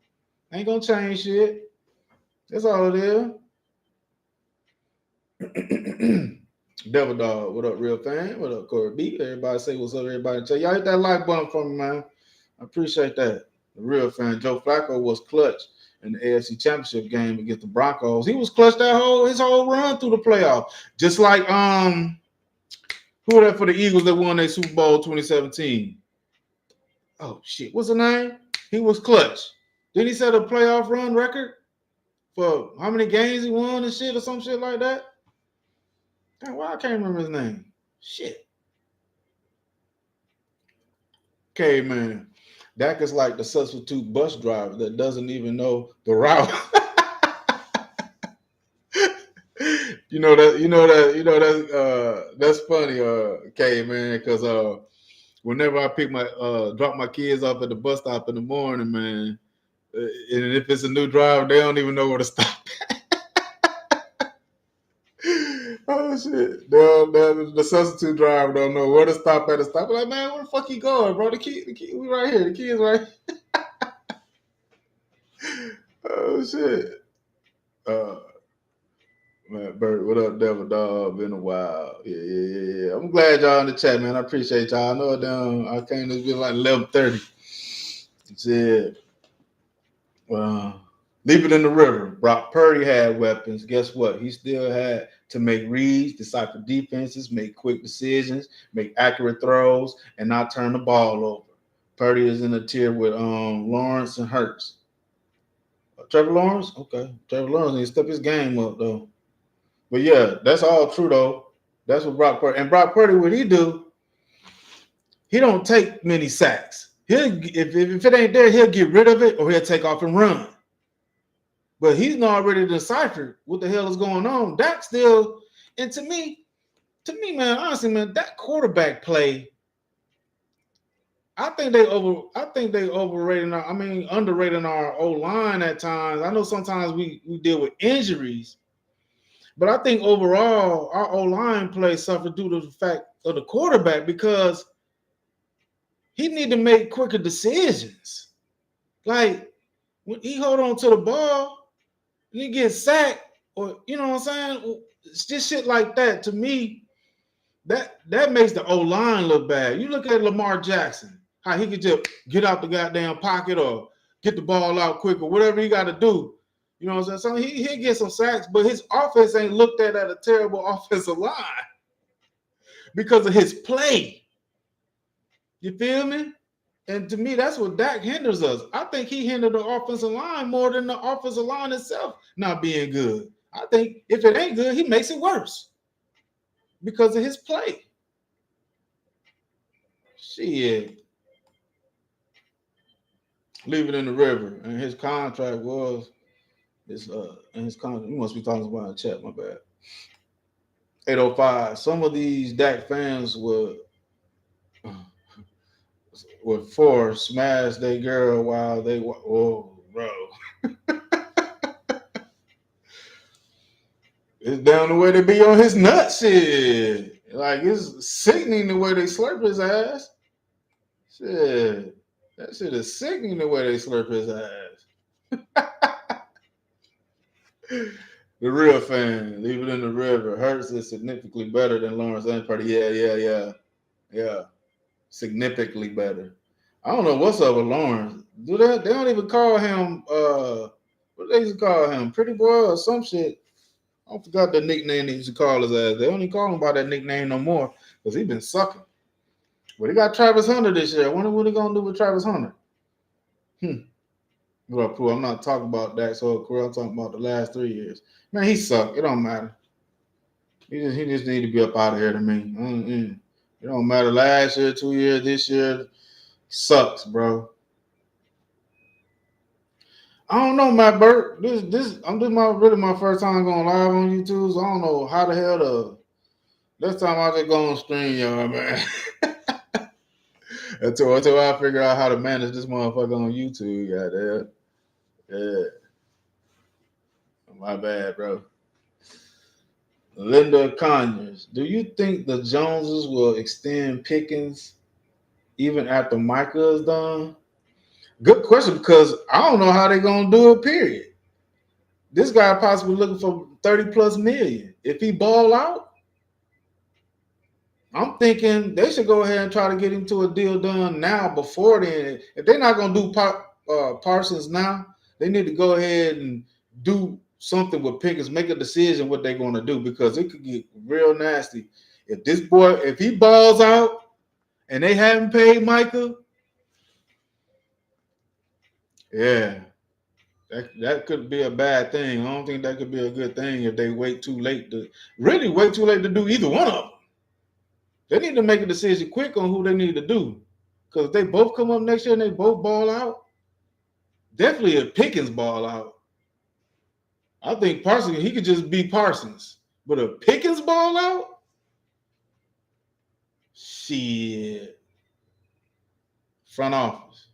Ain't gonna change shit. That's all it is. Devil Dog, what up, real fan? What up, Corey B? Everybody say what's up, everybody. Tell y'all hit that like button for me, man. I appreciate that. The real fan, Joe Flacco was clutch in the AFC Championship game against the Broncos. He was clutch his whole run through the playoffs. Just like who was that for the Eagles that won their Super Bowl 2017? Oh shit, what's the name? He was clutch. Didn't he set a playoff run record for how many games he won and shit or some shit like that? Damn, why I can't remember his name. Shit. Okay, man. Dak is like the substitute bus driver that doesn't even know the route. That's funny, okay, man, because whenever I drop my kids off at the bus stop in the morning, man, and if it's a new driver, they don't even know where to stop. Oh shit! The substitute driver don't know where to stop at the stop. I'm like, man, where the fuck you going, bro? The key, we right here. The key is right here. Oh shit! Man, Bert, what up, Devil Dog? Been a while. Yeah. I'm glad y'all in the chat, man. I appreciate y'all. I know I came to be like 11:30. Said, leave it in the river. Brock Purdy had weapons. Guess what? He still had to make reads, decipher defenses, make quick decisions, make accurate throws, and not turn the ball over. Purdy is in a tier with Lawrence and Hurts. Trevor Lawrence? Okay. Trevor Lawrence needs to step his game up, though. But yeah, that's all true, though. That's what Brock Purdy. And Brock Purdy, what he do, he don't take many sacks. If it ain't there, he'll get rid of it or he'll take off and run. But he's not already deciphered what the hell is going on. Dak still, and to me, man, honestly, man, that quarterback play, I think they overrated underrated our O-line at times. I know sometimes we deal with injuries, but I think overall our O-line play suffered due to the fact of the quarterback because he need to make quicker decisions. Like when he hold on to the ball and he gets sacked, or you know what I'm saying? It's just shit like that. To me, that makes the O line look bad. You look at Lamar Jackson, how he could just get out the goddamn pocket or get the ball out quick or whatever he got to do. You know what I'm saying? So he'll get some sacks, but his offense ain't looked at a terrible offensive line because of his play. You feel me? And to me, that's what Dak hinders us. I think he hindered the offensive line more than the offensive line itself not being good. I think if it ain't good, he makes it worse because of his play. Shit. Leave it in the river. And his contract was and his contract, you must be talking about a chat, my bad. 805. Some of these Dak fans were for smash their girl while they bro. It's down the way they be on his nuts shit. Like it's sickening the way they slurp his ass. Shit. That shit is sickening the way they slurp his ass. The real fan, leave it in the river. Hurts is significantly better than Lawrence Purdy. Yeah. Significantly better. I don't know what's up with Lawrence. They don't even call him what they used to call him? Pretty boy or some shit. I forgot the nickname they used to call his ass. They don't even call him by that nickname no more because he been sucking. But he got Travis Hunter this year. I wonder what he gonna do with Travis Hunter. Well, cool. I'm not talking about that. So cool. I'm talking about the last 3 years. Man, he sucked. It don't matter. He just need to be up out of here to me. It don't matter. Last year, 2 years, this year sucks, bro. I don't know, Matt Burt. This my first time going live on YouTube. So I don't know how the hell next time I just go on stream, y'all, man. until I figure out how to manage this motherfucker on YouTube, goddamn. Yeah. My bad, bro. Linda Conyers, do you think the Joneses will extend Pickens even after Micah is done? Good question, because I don't know how they're gonna do it, period. This guy possibly looking for 30 plus million. If he ball out, I'm thinking they should go ahead and try to get him to a deal done now before then. If they're not gonna do Parsons now, they need to go ahead and do something with Pickens, make a decision what they're gonna do, because it could get real nasty. If he balls out and they haven't paid Micah, yeah, that could be a bad thing. I don't think that could be a good thing if they wait too late to do either one of them. They need to make a decision quick on who they need to do. Because if they both come up next year and they both ball out, definitely if Pickens ball out, I think Parsons, he could just be Parsons. But if Pickens ball out, shit. Front office.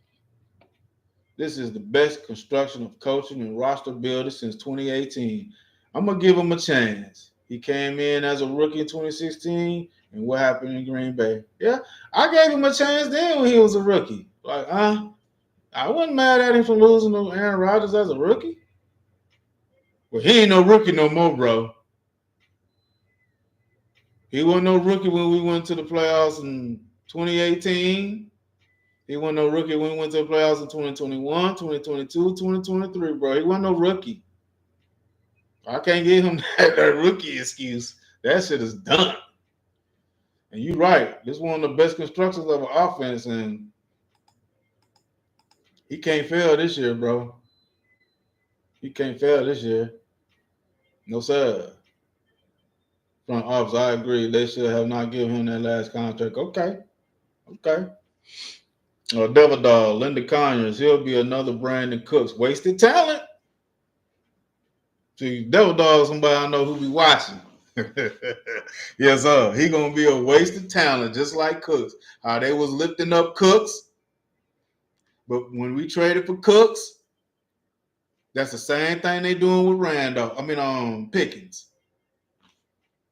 This is the best construction of coaching and roster building since 2018. I'm going to give him a chance. He came in as a rookie in 2016, and what happened in Green Bay? Yeah, I gave him a chance then when he was a rookie. Like, I wasn't mad at him for losing to Aaron Rodgers as a rookie. Well, he ain't no rookie no more, bro. He wasn't no rookie when we went to the playoffs in 2018. He wasn't no rookie when we went to the playoffs in 2021, 2022, 2023, bro. He wasn't no rookie. I can't give him that rookie excuse. That shit is done. And you're right. This is one of the best constructions of an offense, and he can't fail this year, bro. He can't fail this year. No, sir. Front office, I agree. They should have not given him that last contract. Okay. Devil Dog, Linda Conyers, he'll be another Brandon Cooks. Wasted talent. See, Devil Dog is somebody I know who be watching. Yes, sir. He gonna be a wasted talent, just like Cooks. How they was lifting up Cooks, but when we traded for Cooks, that's the same thing they doing with Pickens.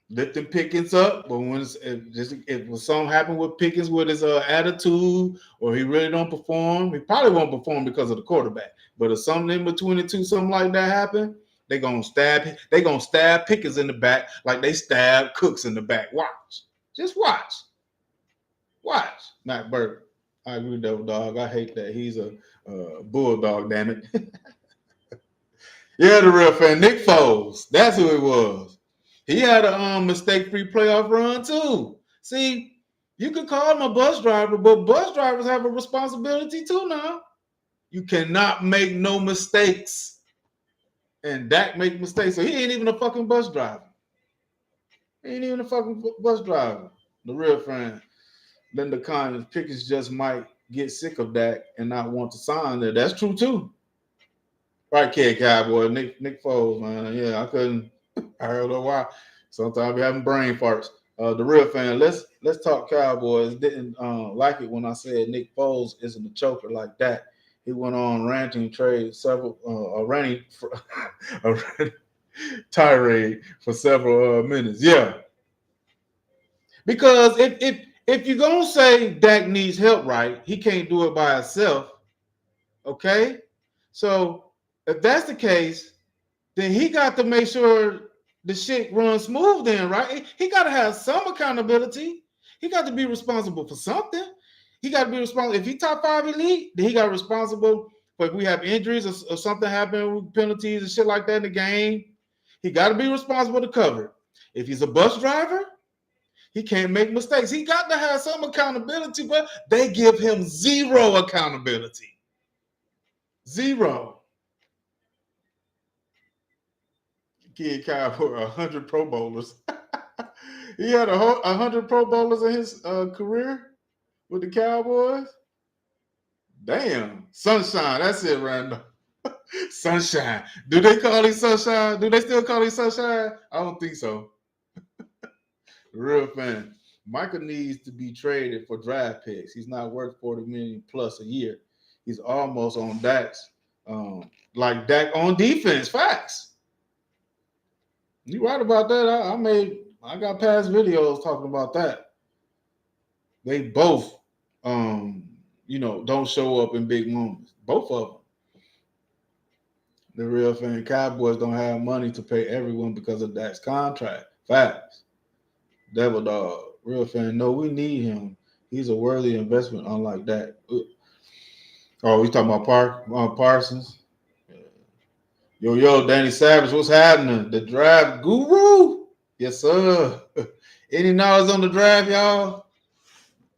lifting Pickens up, but when if something happened with Pickens with his attitude, or he really don't perform, he probably won't perform because of the quarterback. But if something in between the two, something like that happen, they gonna stab Pickens in the back like they stab Cooks in the back. Watch, just watch. Matt Burke, I agree with that dog. I hate that he's a bulldog. Damn it. Yeah, the real fan, Nick Foles. That's who it was. He had a mistake-free playoff run too. See, you could call him a bus driver, but bus drivers have a responsibility too now. You cannot make no mistakes. And Dak make mistakes. So he ain't even a fucking bus driver. He ain't even a fucking bus driver. The real friend. Linda Collins, Pickens just might get sick of Dak and not want to sign there. That's true too. Right, kid, Cowboy, Nick Foles, man. Yeah, I couldn't. I heard a while. Sometimes I be having brain farts. The real fan, let's talk Cowboys. Didn't like it when I said Nick Foles isn't a choker like that. He went on ranting trade several a ranting tirade for several minutes. Yeah, because if you're gonna say Dak needs help, right, he can't do it by himself. Okay, so if that's the case, then he got to make sure the shit runs smooth then, right? He got to have some accountability. He got to be responsible for something. He got to be responsible. If he top 5 elite, then he got responsible for if we have injuries or something happen with penalties and shit like that in the game. He got to be responsible to cover it. If he's a bus driver, he can't make mistakes. He got to have some accountability, but they give him zero accountability. Zero. Kid Cowboy, 100 Pro Bowlers. He had 100 Pro Bowlers in his career with the Cowboys. Damn, Sunshine. That's it, Randall. Sunshine. Do they call him Sunshine? Do they still call him Sunshine? I don't think so. Real fan. Michael needs to be traded for draft picks. He's not worth $40 million plus a year. He's almost on Dak's, like Dak on defense. Facts. You right about that. I got past videos talking about that. They both, don't show up in big moments. Both of them. The real fan, Cowboys don't have money to pay everyone because of Dak's contract. Facts. Devil dog. Real fan, no, we need him. He's a worthy investment, unlike that. Oh, we talking about Parsons? Yo, Danny Savage, what's happening? The draft guru? Yes, sir. Any knowledge on the draft, y'all?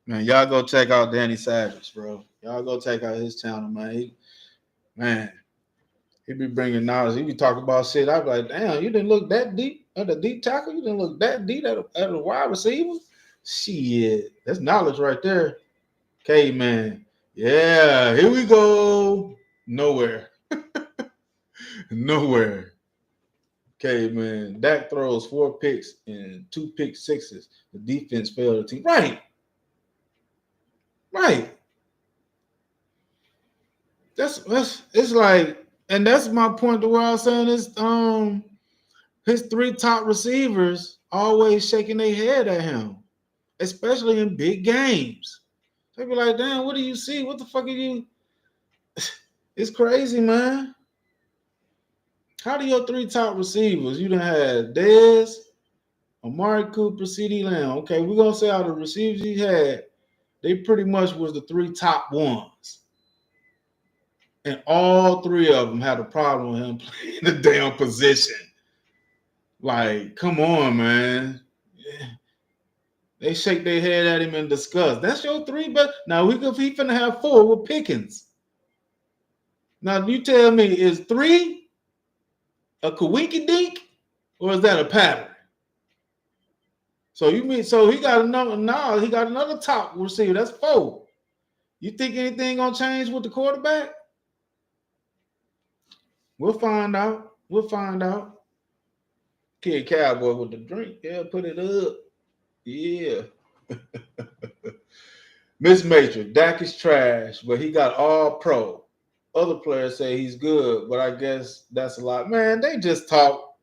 Man, y'all go check out Danny Savage, bro. Y'all go check out his channel, man. He be bringing knowledge. He be talking about shit. I be like, damn, you didn't look that deep at the deep tackle? You didn't look that deep at a wide receiver? Shit, that's knowledge right there. Okay, man. Yeah, here we go. Nowhere. Nowhere. Okay, man. Dak throws 4 picks and 2 pick sixes. The defense failed the team. Right. It's like, and that's my point to where I was saying is his 3 top receivers always shaking their head at him, especially in big games. They be like, damn, what do you see? What the fuck are you? It's crazy, man. How do your 3 top receivers? You done had Dez, Amari Cooper, CeeDee Lamb. Okay, we're gonna say out of the receivers he had, they pretty much was the 3 top ones. And all 3 of them had a problem with him playing the damn position. Like, come on, man. They shake their head at him and discuss. That's your 3, but now he finna have 4 with Pickens. Now you tell me, is 3 a kawinky dink or is that a pattern? So he got another top receiver. That's 4. You think anything gonna change with the quarterback? We'll find out. Kid Cowboy with the drink. Yeah, put it up. Yeah. Miss Matrix, Dak is trash, but he got all pro. Other players say he's good, but I guess that's a lot. Man, they just talk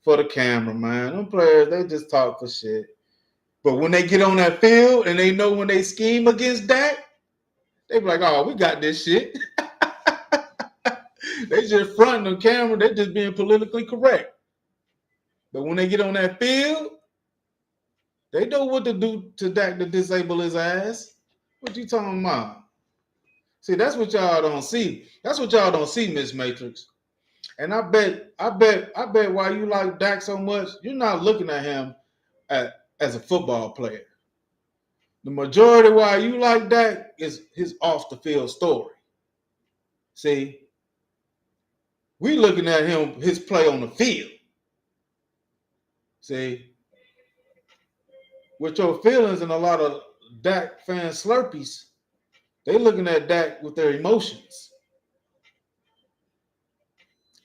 for the camera, man. Them players, they just talk for shit. But when they get on that field and they know when they scheme against Dak, they be like, oh, we got this shit. They just fronting on camera. They just being politically correct. But when they get on that field, they know what to do to Dak to disable his ass. What you talking about? See, that's what y'all don't see. That's what y'all don't see, Miss Matrix. And I bet why you like Dak so much, you're not looking at him as a football player. The majority why you like Dak is his off the field story. See, we looking at him, his play on the field. See, with your feelings and a lot of Dak fan slurpees, they looking at Dak with their emotions.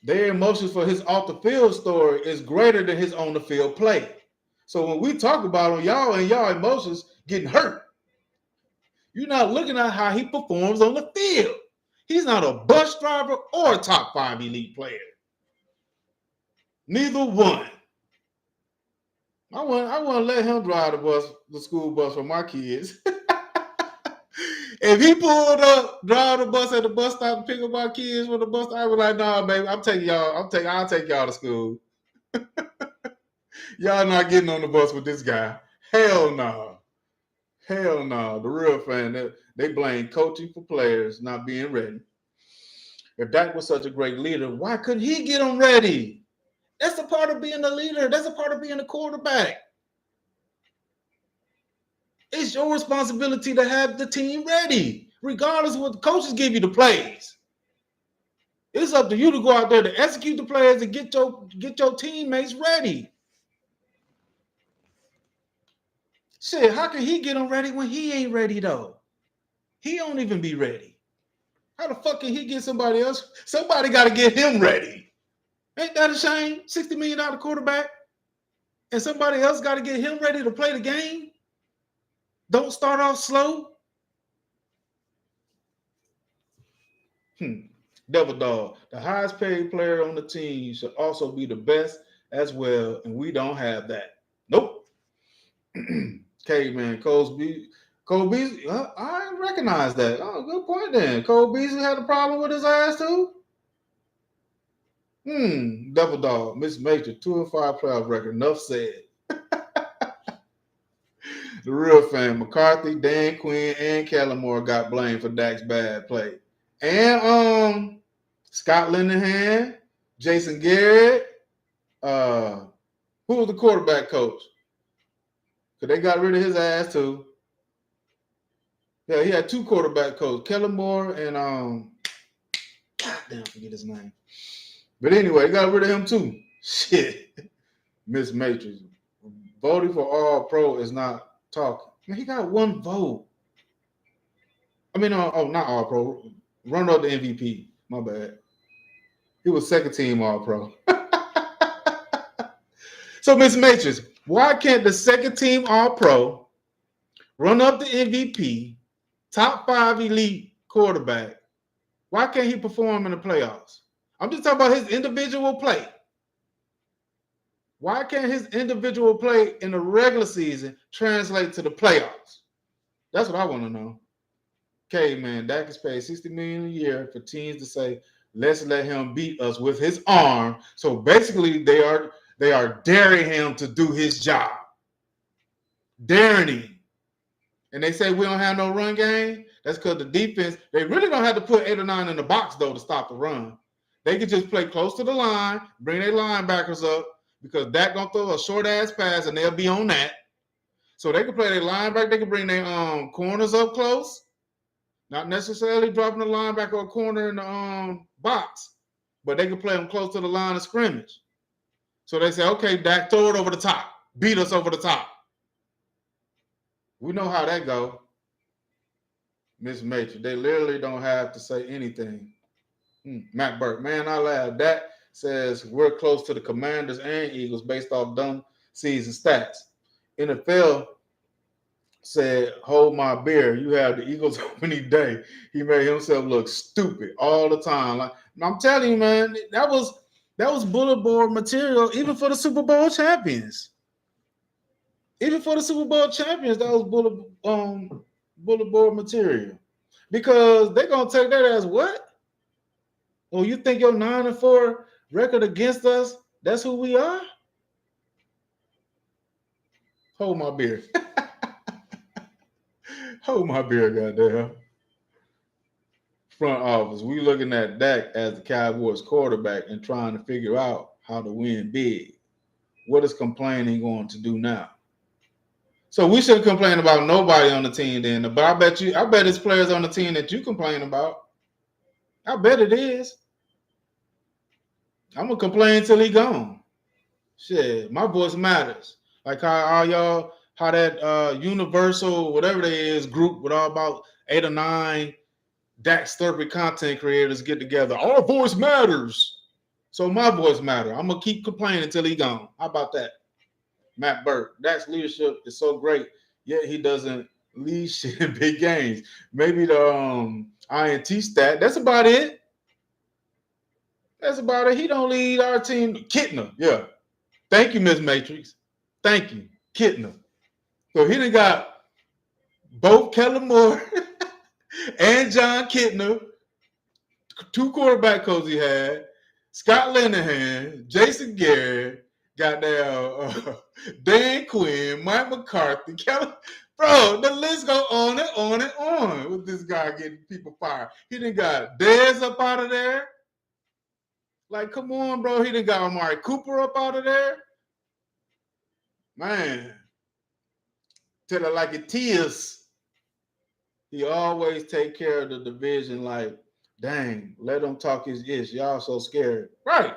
Their emotions for his off the field story is greater than his on the field play. So when we talk about him, y'all and y'all emotions getting hurt. You're not looking at how he performs on the field. He's not a bus driver or a top 5 elite player. Neither one. I want to let him drive the school bus for my kids. If he pulled up, drive the bus at the bus stop and pick up my kids from the bus stop, I was like, nah, baby, I'll take y'all to school. Y'all not getting on the bus with this guy. Hell no. Hell no. The real fan, they blame coaching for players not being ready. If Dak was such a great leader, why couldn't he get them ready? That's a part of being a leader. That's a part of being a quarterback. It's your responsibility to have the team ready, regardless of what the coaches give you the plays. It's up to you to go out there to execute the plays and get your teammates ready. Shit, how can he get them ready when he ain't ready though? He don't even be ready. How the fuck can he get somebody else? Somebody got to get him ready. Ain't that a shame? $60 million quarterback, and somebody else got to get him ready to play the game. Don't start off slow. Devil Dog, the highest paid player on the team should also be the best as well, and we don't have that. Nope. Caveman, Cole Beasley, I recognize that. Oh, good point then. Cole Beasley had a problem with his ass too? Devil Dog, Miss Major, 2-5 playoff record. Enough said. The real fan, McCarthy, Dan Quinn, and Kellamore got blamed for Dak's bad play. And Scott Linehan, Jason Garrett, who was the quarterback coach? Because they got rid of his ass too. Yeah, he had 2 quarterback coaches, Kellamore and goddamn, forget his name. But anyway, got rid of him too. Shit. Miss Matrix. Voting for All Pro is not talking. Man, he got 1 vote. I mean, not All Pro. Run up the MVP. My bad. He was second team All Pro. So, Miss Matrix, why can't the second team All Pro run up the MVP, top 5 elite quarterback? Why can't he perform in the playoffs? I'm just talking about his individual play. Why can't his individual play in the regular season translate to the playoffs? That's what I want to know. Okay, man, Dak is paid $60 million a year for teams to say, let's let him beat us with his arm. So basically, they are daring him to do his job. Daring him. And they say we don't have no run game. That's because the defense, they really don't have to put 8 or 9 in the box, though, to stop the run. They can just play close to the line, bring their linebackers up, because Dak gonna throw a short-ass pass, and they'll be on that. So they can play their linebacker. They can bring their corners up close. Not necessarily dropping the linebacker or corner in the box, but they can play them close to the line of scrimmage. So they say, okay, Dak, throw it over the top. Beat us over the top. We know how that go. Miss Matrix, they literally don't have to say anything. Matt Burke, man, I laugh. Dak says we're close to the Commanders and Eagles based off dumb season stats. NFL said, hold my beer. You have the Eagles opening day. He made himself look stupid all the time. Like I'm telling you, man, that was That was bullet board material, even for the Super Bowl champions. Even for the Super Bowl champions, that was bullet board material. Because they're gonna take that as what? Oh, you think your 9-4 record against us? That's who we are? Hold my beer. Hold my beer, goddamn. Front office. We looking at Dak as the Cowboys quarterback and trying to figure out how to win big. What is complaining going to do now? So we shouldn't complain about nobody on the team then. But I bet it's players on the team that you complain about. I bet it is. I'm gonna complain till he gone. Shit, my voice matters. Like how that Universal, whatever they is, group with all about 8 or 9 Dak Slurpee content creators get together. Our voice matters. So my voice matters. I'm gonna keep complaining until he gone. How about that? Matt Burke. Dak's leadership is so great, yet he doesn't lead shit in big games. Maybe the INT stat. That's about it. That's about it. He don't lead our team. Kittner, yeah. Thank you, Miss Matrix. Thank you, Kittner. So he done got both Kellen Moore and John Kittner, 2 quarterback coaches he had, Scott Linehan, Jason Garrett, goddamn Dan Quinn, Mike McCarthy, bro, the list go on and on and on with this guy getting people fired. He done got Dez up out of there. Like, come on, bro. He done got Amari Cooper up out of there. Man, tell it like it is. He always take care of the division like, dang, let him talk his ish. Y'all so scared. Right.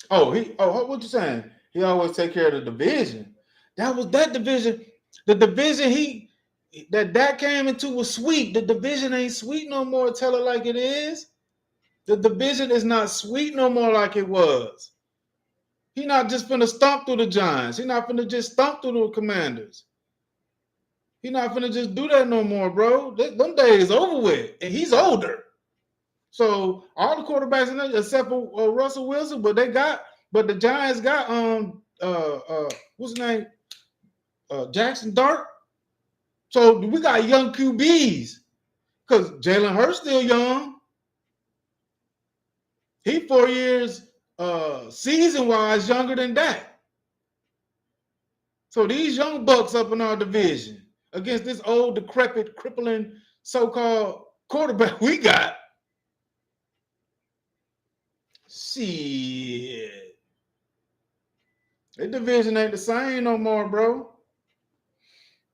What you saying? He always take care of the division. That division. The division that came into was sweet. The division ain't sweet no more. Tell it like it is. The division is not sweet no more like it was. He not just finna stomp through the Giants. He not finna just stomp through the Commanders. He not finna just do that no more, bro. Them days over with. And he's older. So all the quarterbacks in there, except for Russell Wilson, but the Giants got what's his name? Jackson Dart. So we got young QBs. Because Jalen Hurts still young. He 4 years season-wise younger than that. So these young bucks up in our division against this old, decrepit, crippling so-called quarterback we got. Shit. That division ain't the same no more, bro.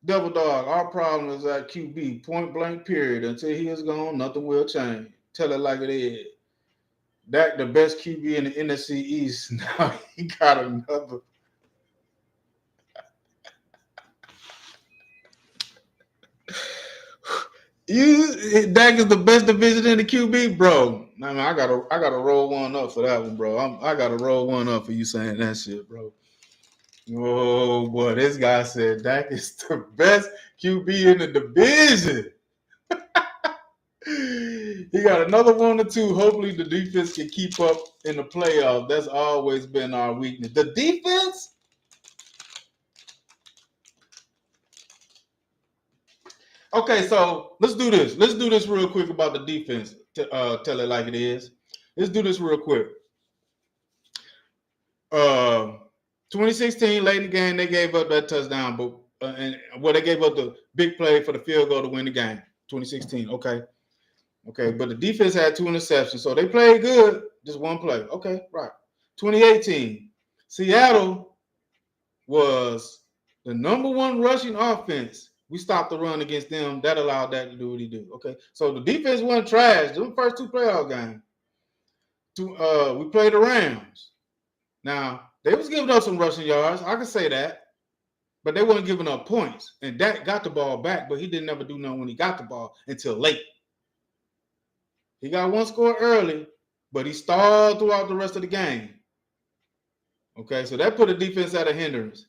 Double dog, our problem is at QB, point blank period. Until he is gone, nothing will change. Tell it like it is. Dak, the best QB in the NFC East. Now he got another. Dak is the best division in the QB, bro. I mean, I gotta roll one up for that one, bro. I gotta roll one up for you saying that shit, bro. Oh boy, this guy said Dak is the best QB in the division. He got another 1 or 2. Hopefully the defense can keep up in the playoffs. That's always been our weakness. The defense? Okay, so let's do this. Let's do this real quick about the defense. Tell it like it is. Let's do this real quick. 2016, late in the game, they gave up that touchdown, but they gave up the big play for the field goal to win the game. 2016, okay, but the defense had 2 interceptions, so they played good. Just 1 play, okay, right. 2018, Seattle was the number 1 rushing offense. We stopped the run against them. That allowed that to do what he do. Okay, so the defense wasn't trash. The first 2 playoff games. We played the Rams. Now, they was giving up some rushing yards. I can say that. But they weren't giving up points. And Dak got the ball back, but he didn't ever do nothing when he got the ball until late. He got 1 score early, but he stalled throughout the rest of the game. Okay, so that put the defense at a hindrance.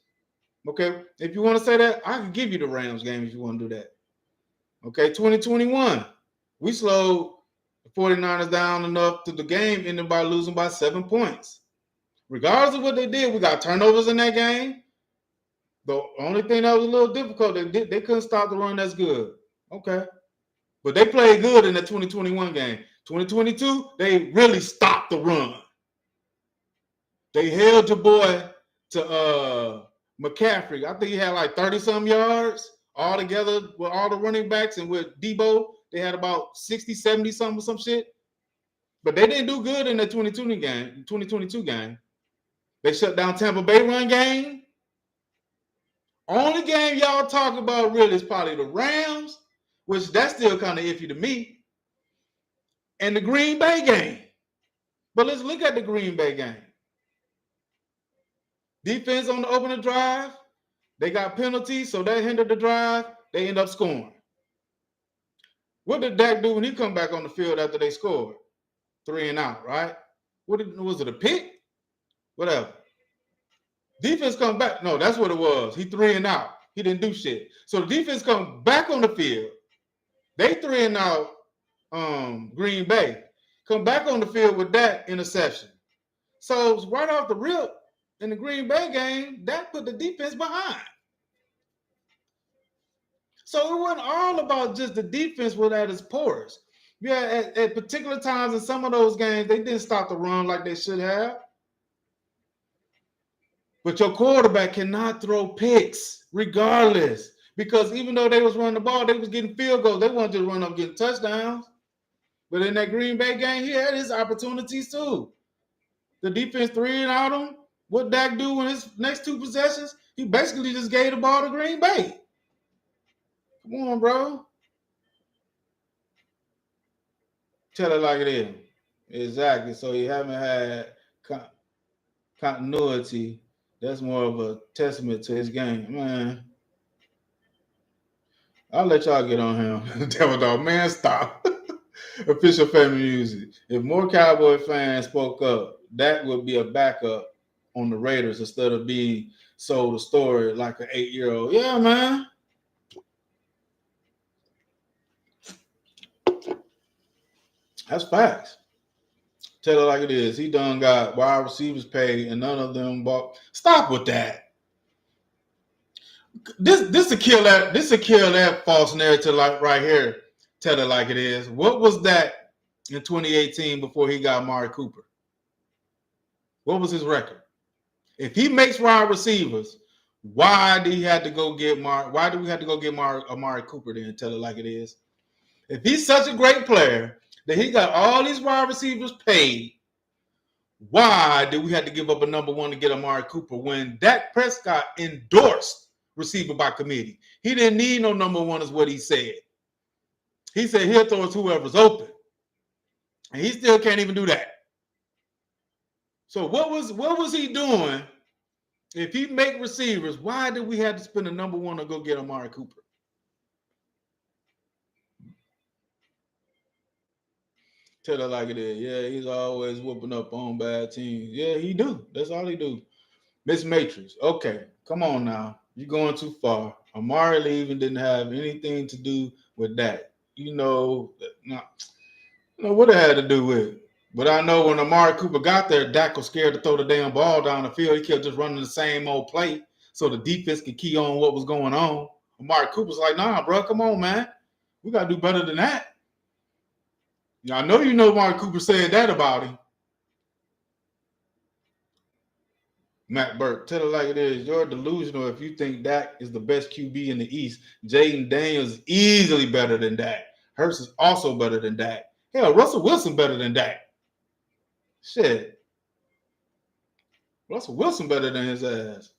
Okay, if you want to say that, I can give you the Rams game if you want to do that. Okay, 2021, we slowed the 49ers down enough to the game ended by losing by 7 points. Regardless of what they did, we got turnovers in that game. The only thing that was a little difficult, they couldn't stop the run that's good. Okay. But they played good in the 2021 game. 2022, they really stopped the run. They held your boy to McCaffrey. I think he had like 30-some yards all together with all the running backs, and with Debo, they had about 60, 70 something or some shit. But they didn't do good in the 2022 game. They shut down Tampa Bay run game. Only game y'all talk about really is probably the Rams, which that's still kind of iffy to me, and the Green Bay game. But let's look at the Green Bay game. Defense on the opening drive, they got penalties, so that hindered the drive. They end up scoring. What did Dak do when he come back on the field after they scored? 3 and out, right? Was it a pick? Whatever. Defense come back. No, that's what it was. He 3 and out. He didn't do shit. So the defense come back on the field. They 3 and out. Green Bay come back on the field with that interception. So right off the rip in the Green Bay game, that put the defense behind. So it wasn't all about just the defense was at its poorest. Yeah, at particular times in some of those games, they didn't stop the run like they should have. But your quarterback cannot throw picks regardless. Because even though they was running the ball, they was getting field goals. They weren't just running up getting touchdowns. But in that Green Bay game, he had his opportunities too. The defense 3 and out him. What Dak do in his next 2 possessions? He basically just gave the ball to Green Bay. Come on, bro. Tell it like it is. Exactly. So you haven't had continuity. That's more of a testament to his game. Man, I'll let y'all get on him. Devil Dog, man, stop. Official family music. If more Cowboy fans spoke up, that would be a backup on the Raiders instead of being sold a story like an 8-year-old. Yeah, man. That's facts. Tell it like it is. He done got wide receivers paid and none of them bought. Stop with that. This to kill that false narrative like right here. Tell it like it is. What was that in 2018 before he got Amari Cooper? What was his record? If he makes wide receivers, why do we have to go get Amari Cooper then? Tell it like it is. If he's such a great player that he got all these wide receivers paid, why did we have to give up a number 1 to get Amari Cooper when Dak Prescott endorsed receiver by committee? He didn't need no number 1 is what he said. He said he'll throw it to whoever's open. And he still can't even do that. So what was he doing? If he make receivers, why did we have to spend a number 1 to go get Amari Cooper? Tell it like it is. Yeah, he's always whooping up on bad teams. Yeah, he do. That's all he do. Miss Matrix. Okay, come on now. You're going too far. Amari leaving didn't have anything to do with that. You know what it had to do with it. But I know when Amari Cooper got there, Dak was scared to throw the damn ball down the field. He kept just running the same old play so the defense could key on what was going on. Amari Cooper's like, nah, bro, come on, man. We got to do better than that. I know you know Amari Cooper said that about him. Matt Burke, tell it like it is. You're delusional if you think Dak is the best QB in the East. Jaden Daniels is easily better than Dak. Hurts is also better than Dak. Hell, Russell Wilson better than Dak. Shit. Russell Wilson better than his ass.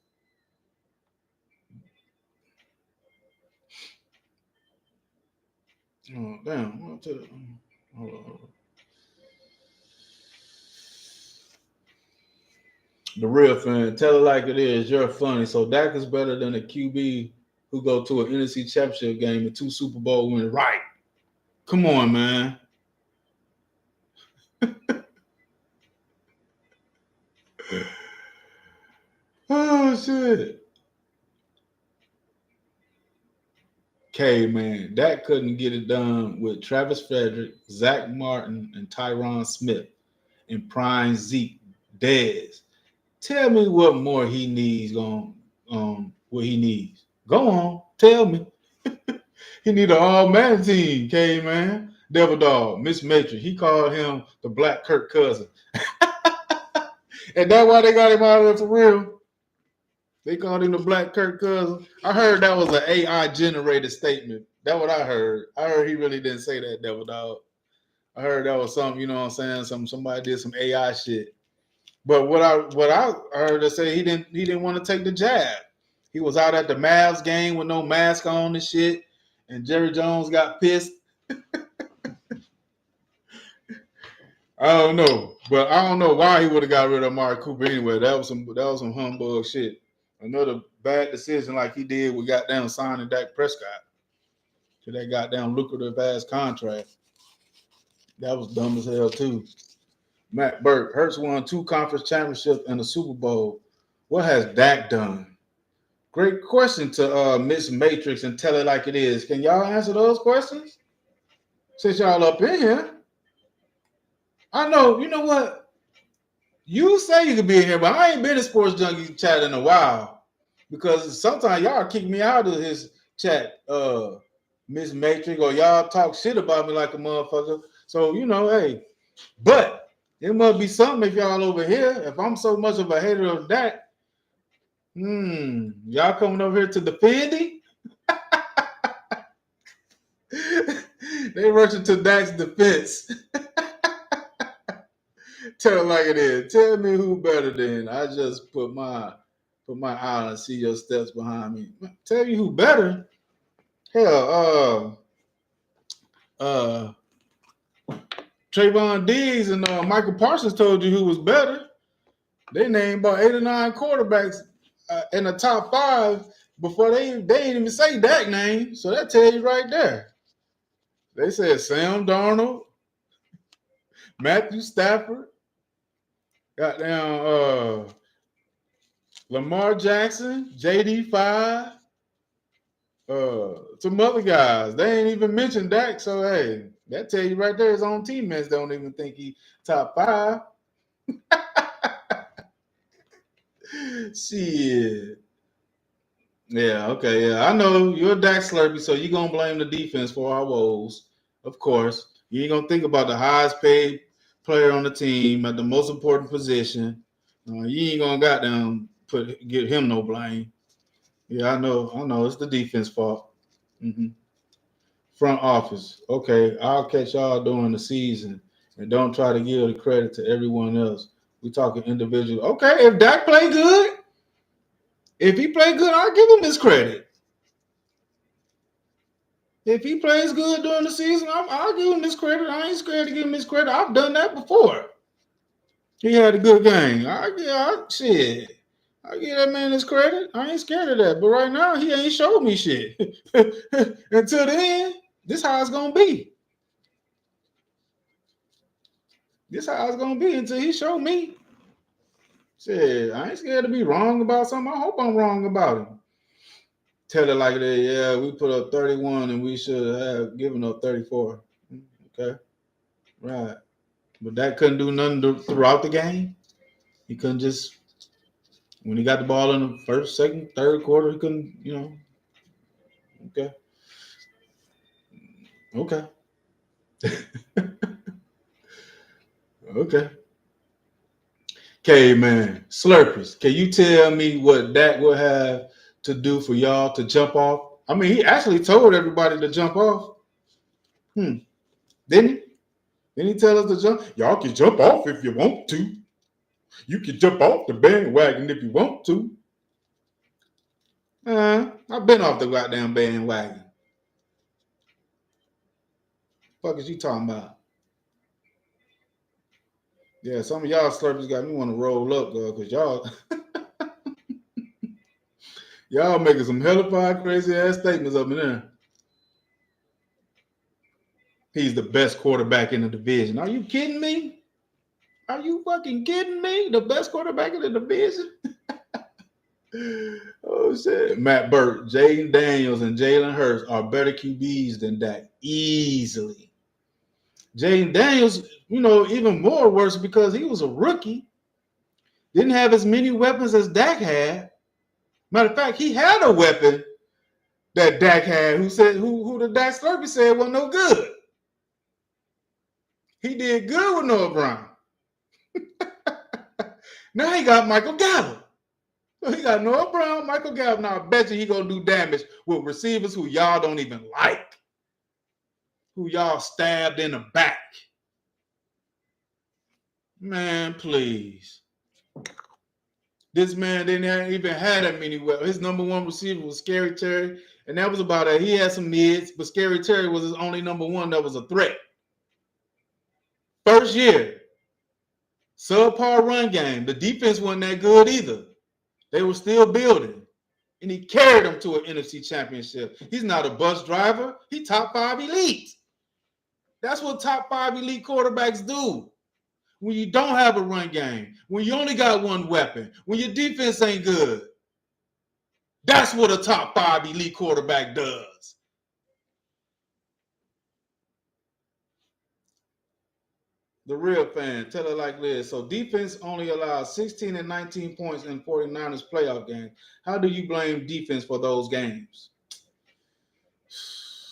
Oh, damn. Hold on. The real fan, tell it like it is. You're funny. So Dak is better than a QB who go to an NFC Championship game and 2 Super Bowl wins. Right. Come on, man. Oh, shit. Okay, man, Dak couldn't get it done with Travis Frederick, Zach Martin, and Tyron Smith and prime Zeke, Dez. Tell me what more he needs on what he needs. Go on, tell me. He need an all-man team, K man. Devil Dog, Miss Matrix. He called him the Black Kirk Cousin. And that's why they got him out of there for real. They called him the Black Kirk Cousin. I heard that was an AI generated statement. That's what I heard. I heard he really didn't say that, Devil Dog. I heard that was something, you know what I'm saying? Somebody did some AI shit. But what I heard her say, he didn't want to take the jab. He was out at the Mavs game with no mask on and shit, and Jerry Jones got pissed. I don't know, but I don't know why he would have got rid of Amari Cooper anyway. That was some humbug shit. Another bad decision like he did with goddamn signing Dak Prescott to that goddamn lucrative ass contract. That was dumb as hell too. Matt Burke, Hurts won 2 conference championships and a Super Bowl. What has Dak done? Great question to Miss Matrix and tell it like it is. Can y'all answer those questions? Since y'all up in here. I know, you know what? You say you could be in here, but I ain't been in Sports Junkie chat in a while. Because sometimes y'all kick me out of his chat, Miss Matrix, or y'all talk shit about me like a motherfucker. So, you know, hey. But it must be something if y'all over here. If I'm so much of a hater of that, y'all coming over here to defend him? They rushing to Dak's defense. Tell it like it is. Tell me who better than I just put my eye and see your steps behind me. Tell you who better. Hell, Trayvon Diggs and Michael Parsons told you who was better. They named about 8 or 9 quarterbacks in the top 5 before they didn't even say Dak name. So that tells you right there. They said Sam Darnold, Matthew Stafford, goddamn Lamar Jackson, JD5, some other guys. They ain't even mentioned Dak. So hey, that tell you right there his own teammates don't even think he top 5. Shit. Yeah, okay, yeah. I know you're a Dak Slurpee, so you're gonna blame the defense for our woes. Of course. You ain't gonna think about the highest paid player on the team at the most important position. You ain't gonna goddamn give him no blame. Yeah, I know. It's the defense fault. Mm-hmm. Front office. Okay, I'll catch y'all during the season, and don't try to give the credit to everyone else. We talking individual. Okay, if Dak play good, if he play good, I'll give him his credit. If he plays good during the season, I'll give him his credit. I ain't scared to give him his credit. I've done that before. He had a good game. Shit. I give that man his credit. I ain't scared of that. But right now, he ain't showed me shit. Until then, this how it's gonna be. This how it's gonna be until he show me. Shit, I ain't scared to be wrong about something. I hope I'm wrong about it. Tell it like that. Yeah, we put up 31 and we should have given up 34. Okay, right. But that couldn't do nothing throughout the game. He couldn't just when he got the ball in the first, second, third quarter. He couldn't, Okay. Okay. Okay. Okay, man. Slurpers. Can you tell me what Dak would have to do for y'all to jump off? I mean, he actually told everybody to jump off. Didn't he? Didn't he tell us to jump? Y'all can jump off if you want to. You can jump off the bandwagon if you want to. I've been off the goddamn bandwagon. Fuck is you talking about? Yeah, some of y'all slurpers got me want to roll up, girl, because y'all making some hellified crazy ass statements up in there. He's the best quarterback in the division. Are you kidding me? Are you fucking kidding me? The best quarterback in the division? Oh shit. Matt Burke, Jaden Daniels, and Jalen Hurts are better QBs than Dak. Easily. Jaden Daniels, even more worse because he was a rookie. Didn't have as many weapons as Dak had. Matter of fact, he had a weapon that Dak had who the Dak Slurpee said wasn't no good. He did good with Noah Brown. Now he got Michael Gallup. So he got Noah Brown, Michael Gallup. Now I bet you he gonna do damage with receivers who y'all don't even like, who y'all stabbed in the back. Man, please. This man didn't even have that many weapons. His number one receiver was Scary Terry, and that was about it. He had some mids, but Scary Terry was his only number one that was a threat. First year, subpar run game. The defense wasn't that good either. They were still building. And he carried them to an NFC championship. He's not a bus driver. He top 5 elite. That's what top 5 elite quarterbacks do. When you don't have a run game, when you only got one weapon, when your defense ain't good. That's what a top 5 elite quarterback does. The real fan, tell it like this. So defense only allows 16 and 19 points in 49ers playoff games. How do you blame defense for those games?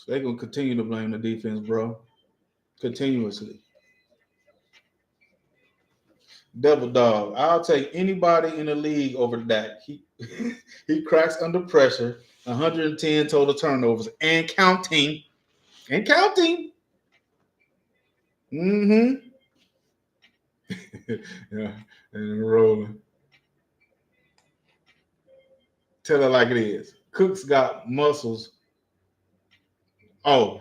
They're going to continue to blame the defense, bro. Continuously. Devil Dog. I'll take anybody in the league over Dak. He cracks under pressure. 110 total turnovers and counting. And counting. Mm-hmm. Yeah. And rolling. Tell it like it is. Cook's got muscles. Oh,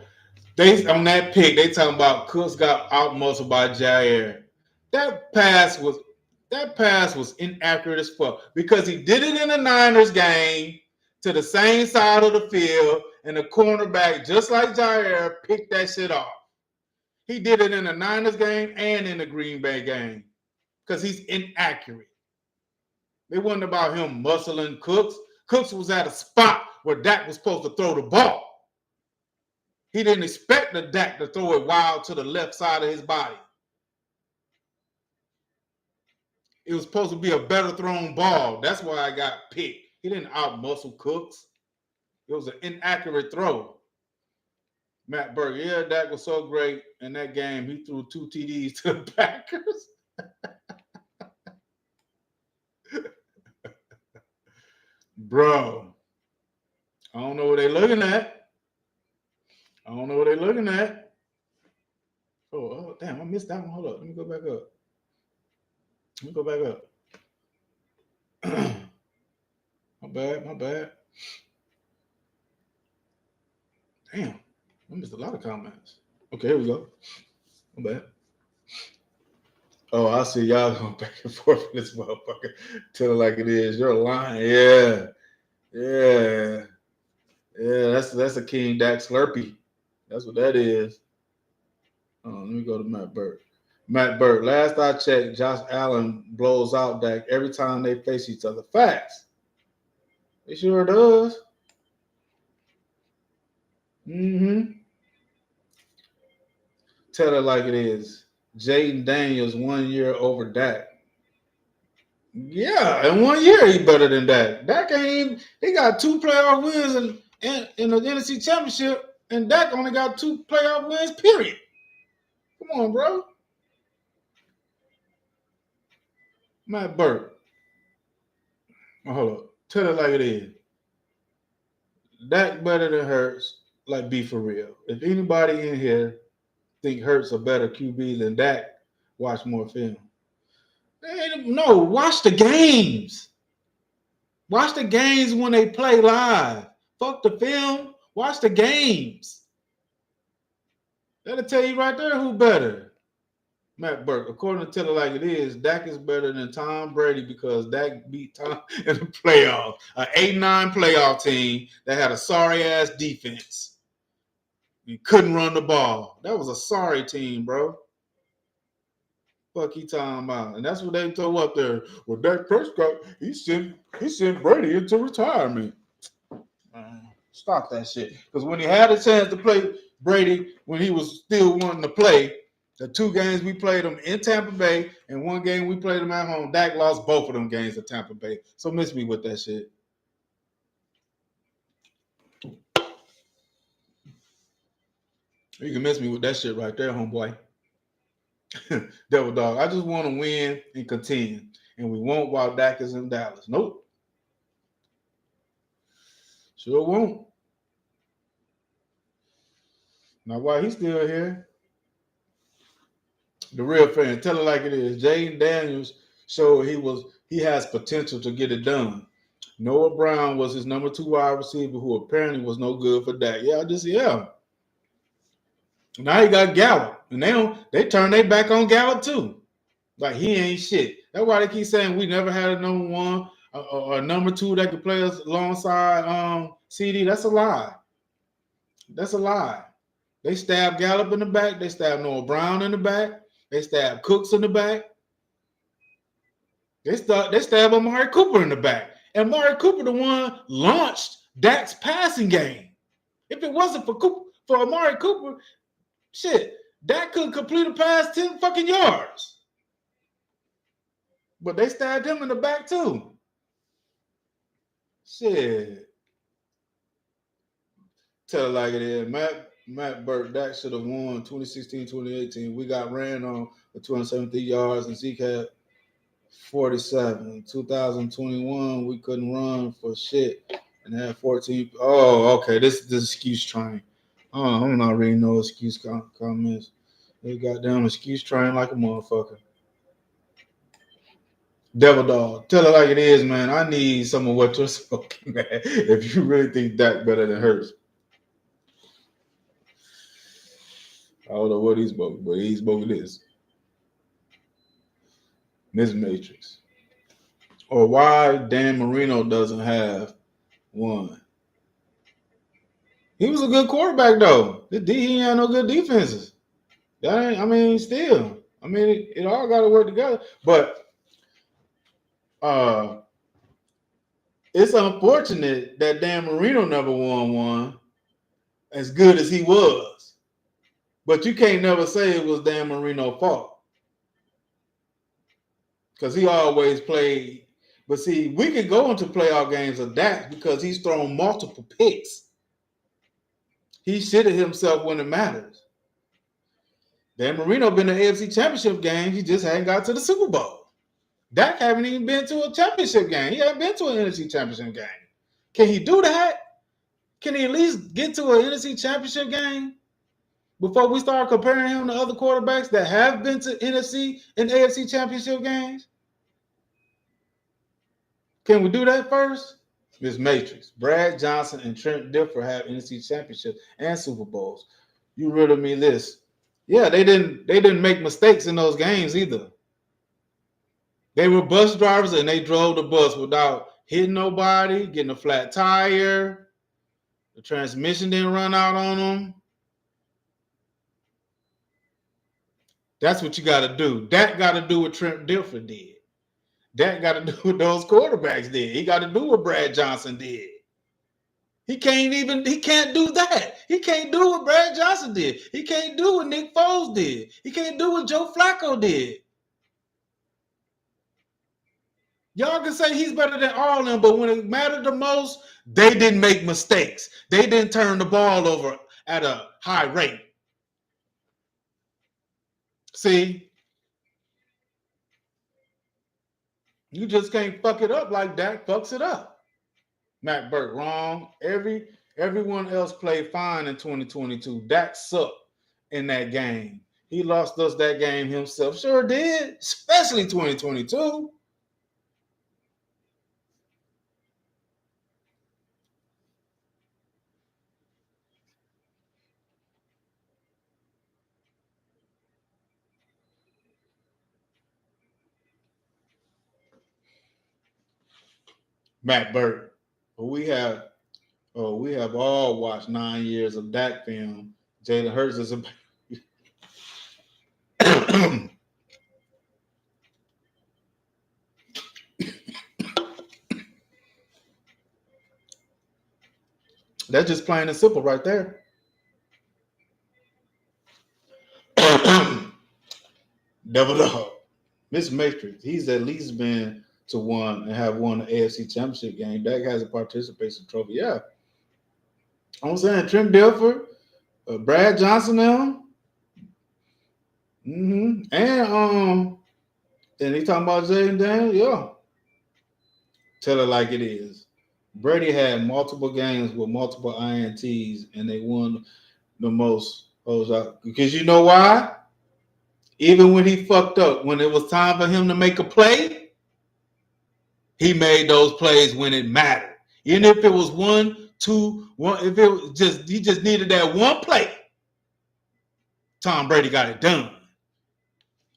they on that pick, they talking about Cooks got out muscled by Jair. That pass was inaccurate as fuck because he did it in the Niners game to the same side of the field, and the cornerback, just like Jair, picked that shit off. He did it in the Niners game and in the Green Bay game because he's inaccurate. It wasn't about him muscling Cooks. Cooks was at a spot where Dak was supposed to throw the ball. He didn't expect the Dak to throw it wild to the left side of his body. It was supposed to be a better thrown ball. That's why I got picked. He didn't out-muscle Cooks. It was an inaccurate throw. Matt Burke, yeah, Dak was so great in that game. He threw 2 TDs to the Packers. Bro, I don't know what they're looking at. Oh, damn, I missed that one. Hold up. Let me go back up. My bad. Damn, I missed a lot of comments. Okay, here we go. My bad. Oh, I see y'all going back and forth with this motherfucker. Tell it like it is. You're lying. Yeah. That's a King Dak Slurpee. That's what that is. Let me go to Matt Burke. Last I checked, Josh Allen blows out Dak every time they face each other. Facts. It sure does. Mm-hmm. Tell it like it is. Jaden Daniels 1 year over Dak. Yeah, in 1 year he better than Dak. Dak ain't even, he got 2 playoff wins in the NFC Championship, and Dak only got 2 playoff wins, period. Come on, bro. Matt Burke. Oh, hold up. Tell it like it is. Dak better than Hurts. Like, be for real. If anybody in here think Hurts a better QB than Dak, watch more film. No, watch the games. Watch the games when they play live. Fuck the film. Watch the games. That'll tell you right there who better. Matt Burke, according to Tell It Like It Is, Dak is better than Tom Brady because Dak beat Tom in the playoffs. An 8-9 playoff team that had a sorry-ass defense. You couldn't run the ball. That was a sorry team, bro. Fuck he talking about. And that's what they told up there. Well, Dak Prescott, he sent Brady into retirement. Stop that shit. Because when he had a chance to play Brady, when he was still wanting to play, the 2 games we played him in Tampa Bay and 1 game we played him at home, Dak lost both of them games at Tampa Bay. So miss me with that shit. You can miss me with that shit right there, homeboy. Devil dog. I just want to win and continue. And we won't while Dak is in Dallas. Nope. Sure won't. Now while he's still here, the real fan, tell it like it is. Jaden Daniels showed he has potential to get it done. Noah Brown was his number 2 wide receiver, who apparently was no good for Dak. Yeah. Now he got Gallup, and they turned their back on Gallup too. Like he ain't shit. That's why they keep saying we never had a number 1 or a number 2 that could play us alongside CD. That's a lie. That's a lie. They stabbed Gallup in the back. They stabbed Noah Brown in the back. They stabbed Cooks in the back. They stabbed Amari Cooper in the back. And Amari Cooper, the one launched Dak's passing game. If it wasn't for Amari Cooper, shit, Dak could complete a pass 10 fucking yards. But they stabbed him in the back too. Shit. Tell it like it is. Matt Burke, Dak should have won 2016, 2018. We got ran on for 273 yards, and Zeke had 47. 2021, we couldn't run for shit and had 14. Oh, okay. This is excuse train. Oh, I'm not reading no excuse comments. They got down excuse train like a motherfucker. Devil dog, tell it like it is, man. I need some of what you're smoking, man. If you really think Dak better than Hurts. I don't know what he's smoking, but he's smoking this. Miss Matrix. Or why Dan Marino doesn't have 1. He was a good quarterback, though. He ain't had no good defenses. Still. It all got to work together. But it's unfortunate that Dan Marino never won 1 as good as he was. But you can't never say it was Dan Marino's fault. Because he always played. But see, we can go into playoff games of Dak because he's thrown multiple picks. He shitted himself when it matters. Dan Marino been to AFC Championship game. He just hadn't got to the Super Bowl. Dak haven't even been to a championship game. He hasn't been to an NFC Championship game. Can he do that? Can he at least get to an NFC Championship game before we start comparing him to other quarterbacks that have been to NFC and AFC Championship games? Can we do that first? Miss Matrix. Brad Johnson and Trent Dilfer have NFC Championship and Super Bowls. You riddle me this. Yeah, they didn't make mistakes in those games either. They were bus drivers and they drove the bus without hitting nobody, getting a flat tire. The transmission didn't run out on them. That's what you got to do. That got to do what Trent Dilfer did. That got to do what those quarterbacks did. He got to do what Brad Johnson did. He can't do that. He can't do what Brad Johnson did. He can't do what Nick Foles did. He can't do what Joe Flacco did. Y'all can say he's better than all of them, but when it mattered the most, they didn't make mistakes. They didn't turn the ball over at a high rate. See? You just can't fuck it up like Dak fucks it up. Matt Burke, wrong. Everyone else played fine in 2022. Dak sucked in that game. He lost us that game himself. Sure did, especially 2022. Matt Burke. We have all watched 9 years of Dak film. Jalen Hurts is a That's just plain and simple right there. Double dog. Miss Matrix, he's at least been to one and have won the AFC Championship game. Dak has a participation trophy. Yeah. I'm saying Trent Dilfer, Brad Johnson now. And he talking about Jaden Daniels. Yeah. Tell it like it is. Brady had multiple games with multiple INTs and they won the most. Because you know why? Even when he fucked up, when it was time for him to make a play, he made those plays when it mattered. Even if it was 1, 2, 1, if it was just he just needed that one play, Tom Brady got it done.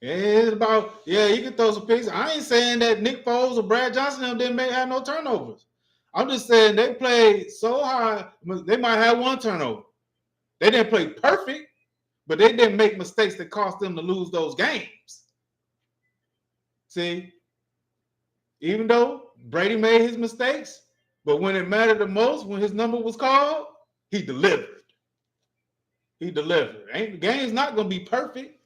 It's about he can throw some picks. I ain't saying that Nick Foles or Brad Johnson didn't have no turnovers. I'm just saying they played so high, they might have one turnover. They didn't play perfect, but they didn't make mistakes that cost them to lose those games. See, even though Brady made his mistakes, but when it mattered the most, when his number was called, he delivered. He delivered. The game's not going to be perfect,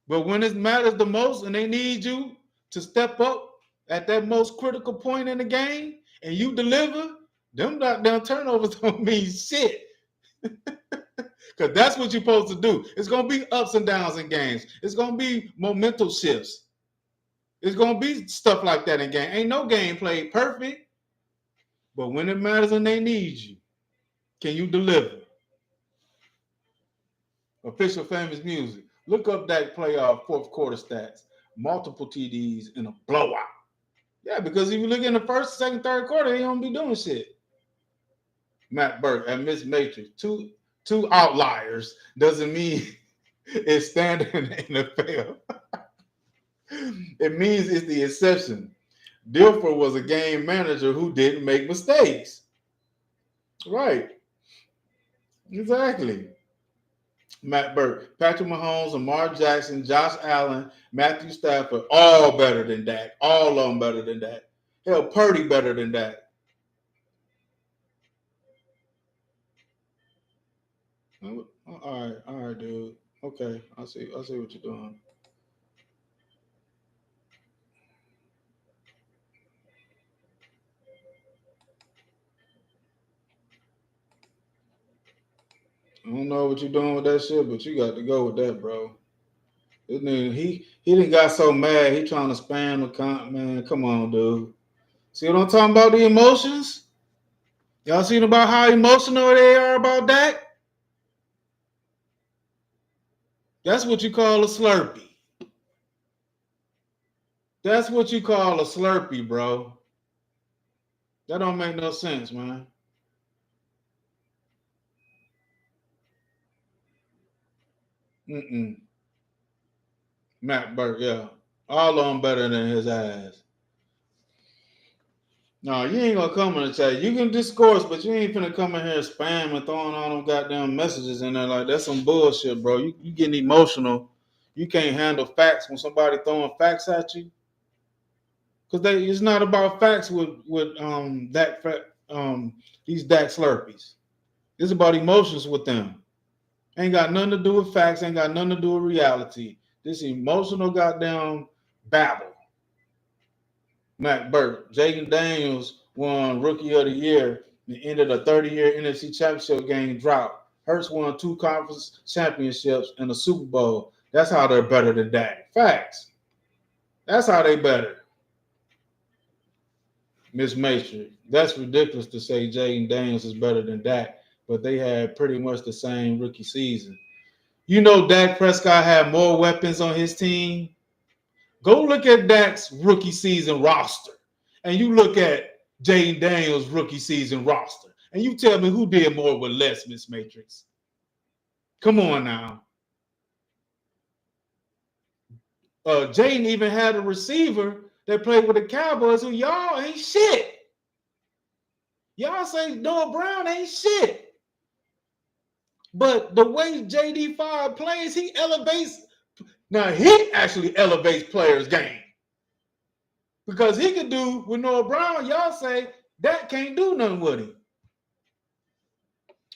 but when it matters the most and they need you to step up at that most critical point in the game and you deliver, them knockdown turnovers don't mean shit. Because that's what you're supposed to do. It's going to be ups and downs in games. It's going to be momentum shifts. It's going to be stuff like that in game. Ain't no game played perfect. But when it matters and they need you, can you deliver? Official famous music. Look up that playoff fourth quarter stats. Multiple TDs in a blowout. Yeah, because if you look in the first, second, third quarter, he don't be doing shit. Matt Burke and Miss Matrix. Two outliers doesn't mean it's standard in the NFL. It means it's the exception. Dilfer was a game manager who didn't make mistakes. Right. Exactly. Matt Burke, Patrick Mahomes, Lamar Jackson, Josh Allen, Matthew Stafford, all better than that. All of them better than that. Hell, Purdy better than that. All right, dude. Okay, I see what you're doing. I don't know what you're doing with that shit, but you got to go with that, bro. This nigga, he didn't got so mad. He trying to spam the comment. Man, come on, dude. See what I'm talking about? The emotions. Y'all seen about how emotional they are about that? That's what you call a Slurpee. That's what you call a Slurpee, bro. That don't make no sense, man. Mm-mm. Matt Burke, yeah. All of them better than his ass. No, you ain't gonna come in the chat. You can discourse, but you ain't finna come in here spam and throwing all them goddamn messages in there like that's some bullshit, bro. You getting emotional. You can't handle facts when somebody throwing facts at you. Cause it's not about facts with these Dak Slurpees. It's about emotions with them. Ain't got nothing to do with facts. Ain't got nothing to do with reality. This emotional goddamn babble. Matt Burke, Jaden Daniels won Rookie of the Year and ended a 30-year NFC Championship game drought. Hurts won 2 conference championships and a Super Bowl. That's how they're better than Dak. Facts. That's how they better. Miss Matrix. That's ridiculous to say Jaden Daniels is better than Dak, but they had pretty much the same rookie season. You know Dak Prescott had more weapons on his team. Go look at Dak's rookie season roster, and you look at Jaden Daniels' rookie season roster, and you tell me who did more with less, Miss Matrix. Come on now. Jaden even had a receiver that played with the Cowboys who y'all ain't shit. Y'all say Noah Brown ain't shit. But the way JD5 plays, he elevates. Now, he actually elevates players' game. Because he could do with Noah Brown, y'all say that can't do nothing with him.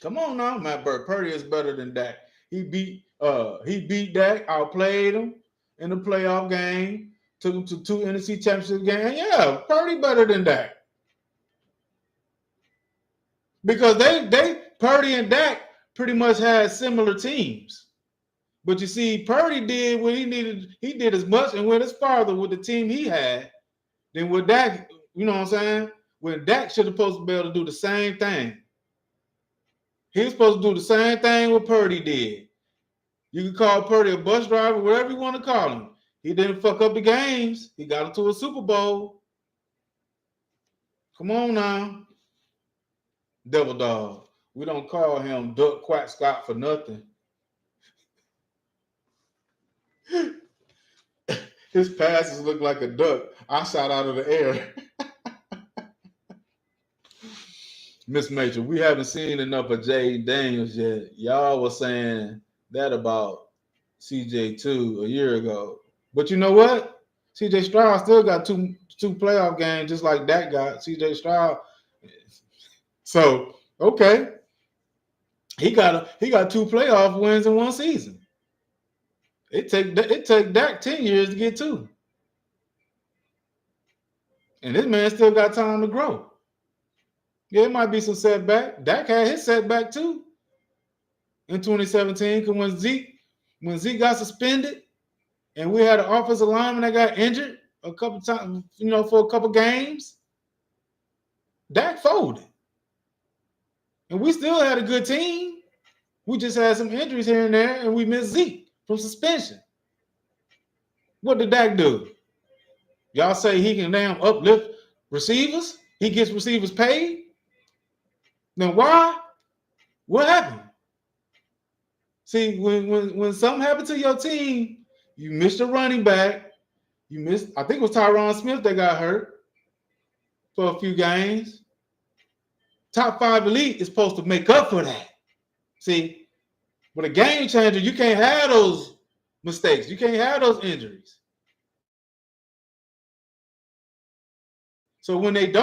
Come on now, Matt Purdy is better than Dak. He beat Dak, outplayed him in the playoff game, took him to 2 NFC championship games. Yeah, Purdy better than Dak. Because they Purdy and Dak pretty much had similar teams. But you see, Purdy did what he needed. He did as much and went as farther with the team he had than with Dak. You know what I'm saying? When Dak should have supposed to be able to do the same thing. He was supposed to do the same thing what Purdy did. You can call Purdy a bus driver, whatever you want to call him. He didn't fuck up the games. He got into a Super Bowl. Come on now. Devil dog. We don't call him Duck Quack Scott for nothing. His passes look like a duck. I shot out of the air. Miss Major, we haven't seen enough of Jay Daniels yet. Y'all was saying that about CJ2 a year ago. But you know what? CJ Stroud still got two playoff games just like that got. CJ Stroud. So, okay. He got 2 playoff wins in one season. It take Dak 10 years to get 2. And this man still got time to grow. Yeah, it might be some setback. Dak had his setback too in 2017 because when Zeke got suspended and we had an offensive lineman that got injured a couple times, for a couple games, Dak folded. And we still had a good team. We just had some injuries here and there, and we missed Zeke from suspension. What did Dak do? Y'all say he can damn uplift receivers? He gets receivers paid? Then why? What happened? See, when something happened to your team, you missed a running back. You missed, I think it was Tyron Smith that got hurt for a few games. Top 5 elite is supposed to make up for that. See, with a game changer, you can't have those mistakes. You can't have those injuries. So when they don't